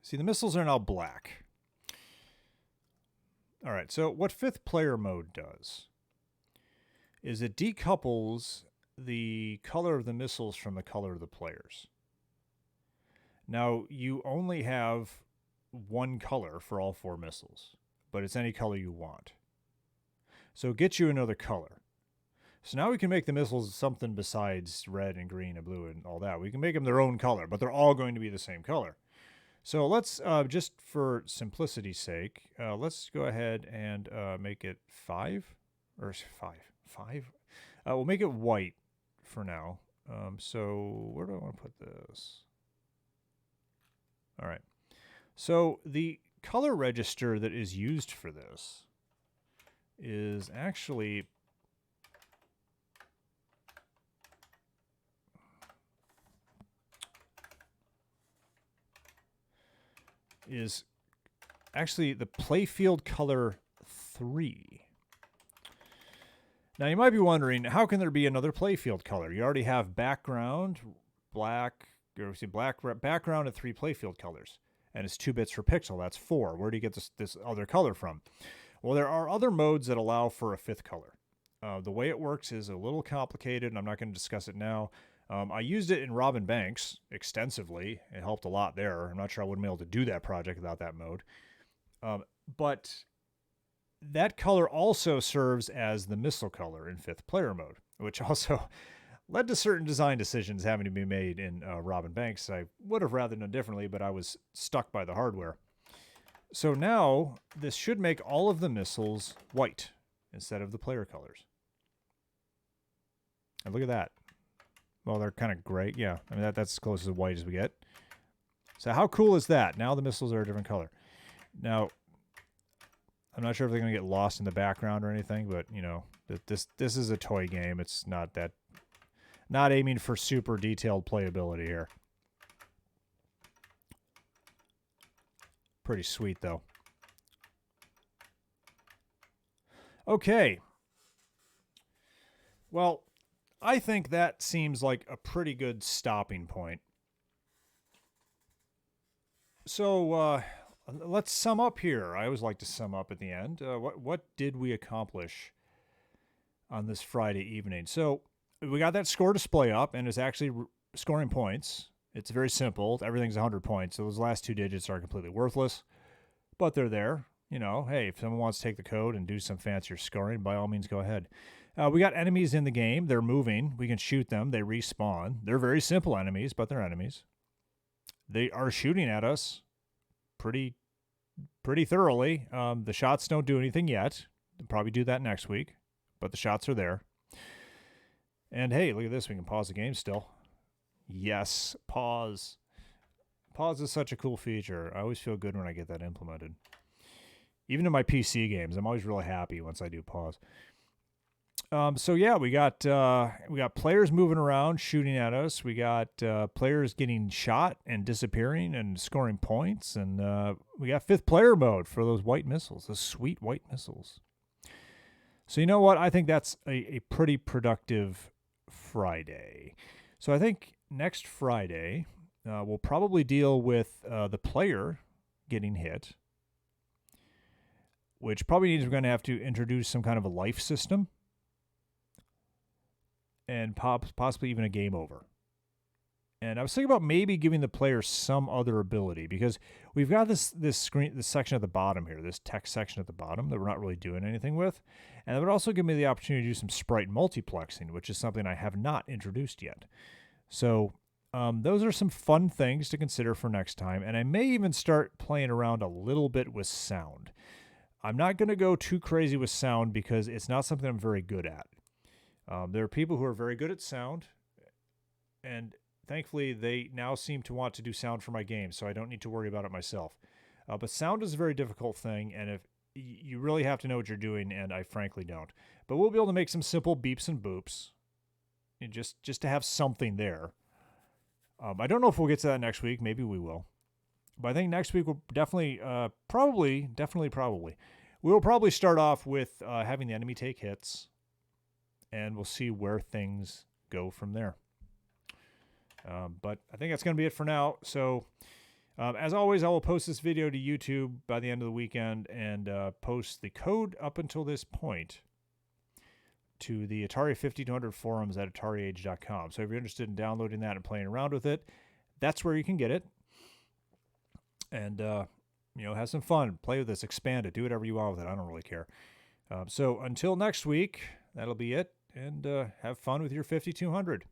See, the missiles are now black. All right, so what 5th player mode does is it decouples the color of the missiles from the color of the players. Now, you only have one color for all 4 missiles, but it's any color you want. So it gets you another color. So now we can make the missiles something besides red and green and blue and all that. We can make them their own color, but they're all going to be the same color. So let's, just for simplicity's sake, let's go ahead and make it 5. Or 5. 5? We'll make it white for now. So where do I want to put this? All right. So the color register that is used for this is actually the playfield color 3. Now you might be wondering, how can there be another playfield color? You already have background, black, background at 3 playfield colors. And it's 2 bits per pixel. That's 4. Where do you get this other color from? Well, there are other modes that allow for a 5th color. The way it works is a little complicated, and I'm not going to discuss it now. I used it in Robin Banks extensively. It helped a lot there. I'm not sure I wouldn't be able to do that project without that mode. But that color also serves as the missile color in 5th player mode, which also led to certain design decisions having to be made in Robin Banks. I would have rather done differently, but I was stuck by the hardware. So now this should make all of the missiles white instead of the player colors. And look at that. Well, they're kind of gray. Yeah, I mean, that's as close as white as we get. So how cool is that? Now the missiles are a different color. Now, I'm not sure if they're going to get lost in the background or anything, but, you know, this is a toy game. It's not aiming for super detailed playability here. Pretty sweet, though. Okay. Well, I think that seems like a pretty good stopping point. So, let's sum up here. I always like to sum up at the end. What did we accomplish on this Friday evening? So, we got that score display up, and it's actually scoring points. It's very simple. Everything's 100 points, so those last 2 digits are completely worthless. But they're there. You know, hey, if someone wants to take the code and do some fancier scoring, by all means, go ahead. We got enemies in the game. They're moving. We can shoot them. They respawn. They're very simple enemies, but they're enemies. They are shooting at us pretty thoroughly. The shots don't do anything yet. They'll probably do that next week, but the shots are there. And hey, look at this. We can pause the game still. Yes, pause. Pause is such a cool feature. I always feel good when I get that implemented. Even in my PC games, I'm always really happy once I do pause. So yeah, we got players moving around, shooting at us. We got players getting shot and disappearing and scoring points, and we got 5th player mode for those white missiles, those sweet white missiles. So you know what? I think that's a pretty productive Friday. So I think next Friday we'll probably deal with the player getting hit, which probably means we're going to have to introduce some kind of a life system. And possibly even a game over. And I was thinking about maybe giving the player some other ability, because we've got this section at the bottom here, this text section at the bottom that we're not really doing anything with. And it would also give me the opportunity to do some sprite multiplexing, which is something I have not introduced yet. So those are some fun things to consider for next time. And I may even start playing around a little bit with sound. I'm not going to go too crazy with sound because it's not something I'm very good at. There are people who are very good at sound, and thankfully they now seem to want to do sound for my games, so I don't need to worry about it myself. But sound is a very difficult thing, and you really have to know what you're doing, and I frankly don't. But we'll be able to make some simple beeps and boops, and just to have something there. I don't know if we'll get to that next week. Maybe we will. But I think next week we'll definitely, probably, we'll probably start off with having the enemy take hits, and we'll see where things go from there. But I think that's going to be it for now. So, as always, I will post this video to YouTube by the end of the weekend and post the code up until this point to the Atari 5200 forums at atariage.com. So if you're interested in downloading that and playing around with it, that's where you can get it. And, have some fun. Play with this, expand it, do whatever you want with it. I don't really care. So until next week, that'll be it. And have fun with your 5200.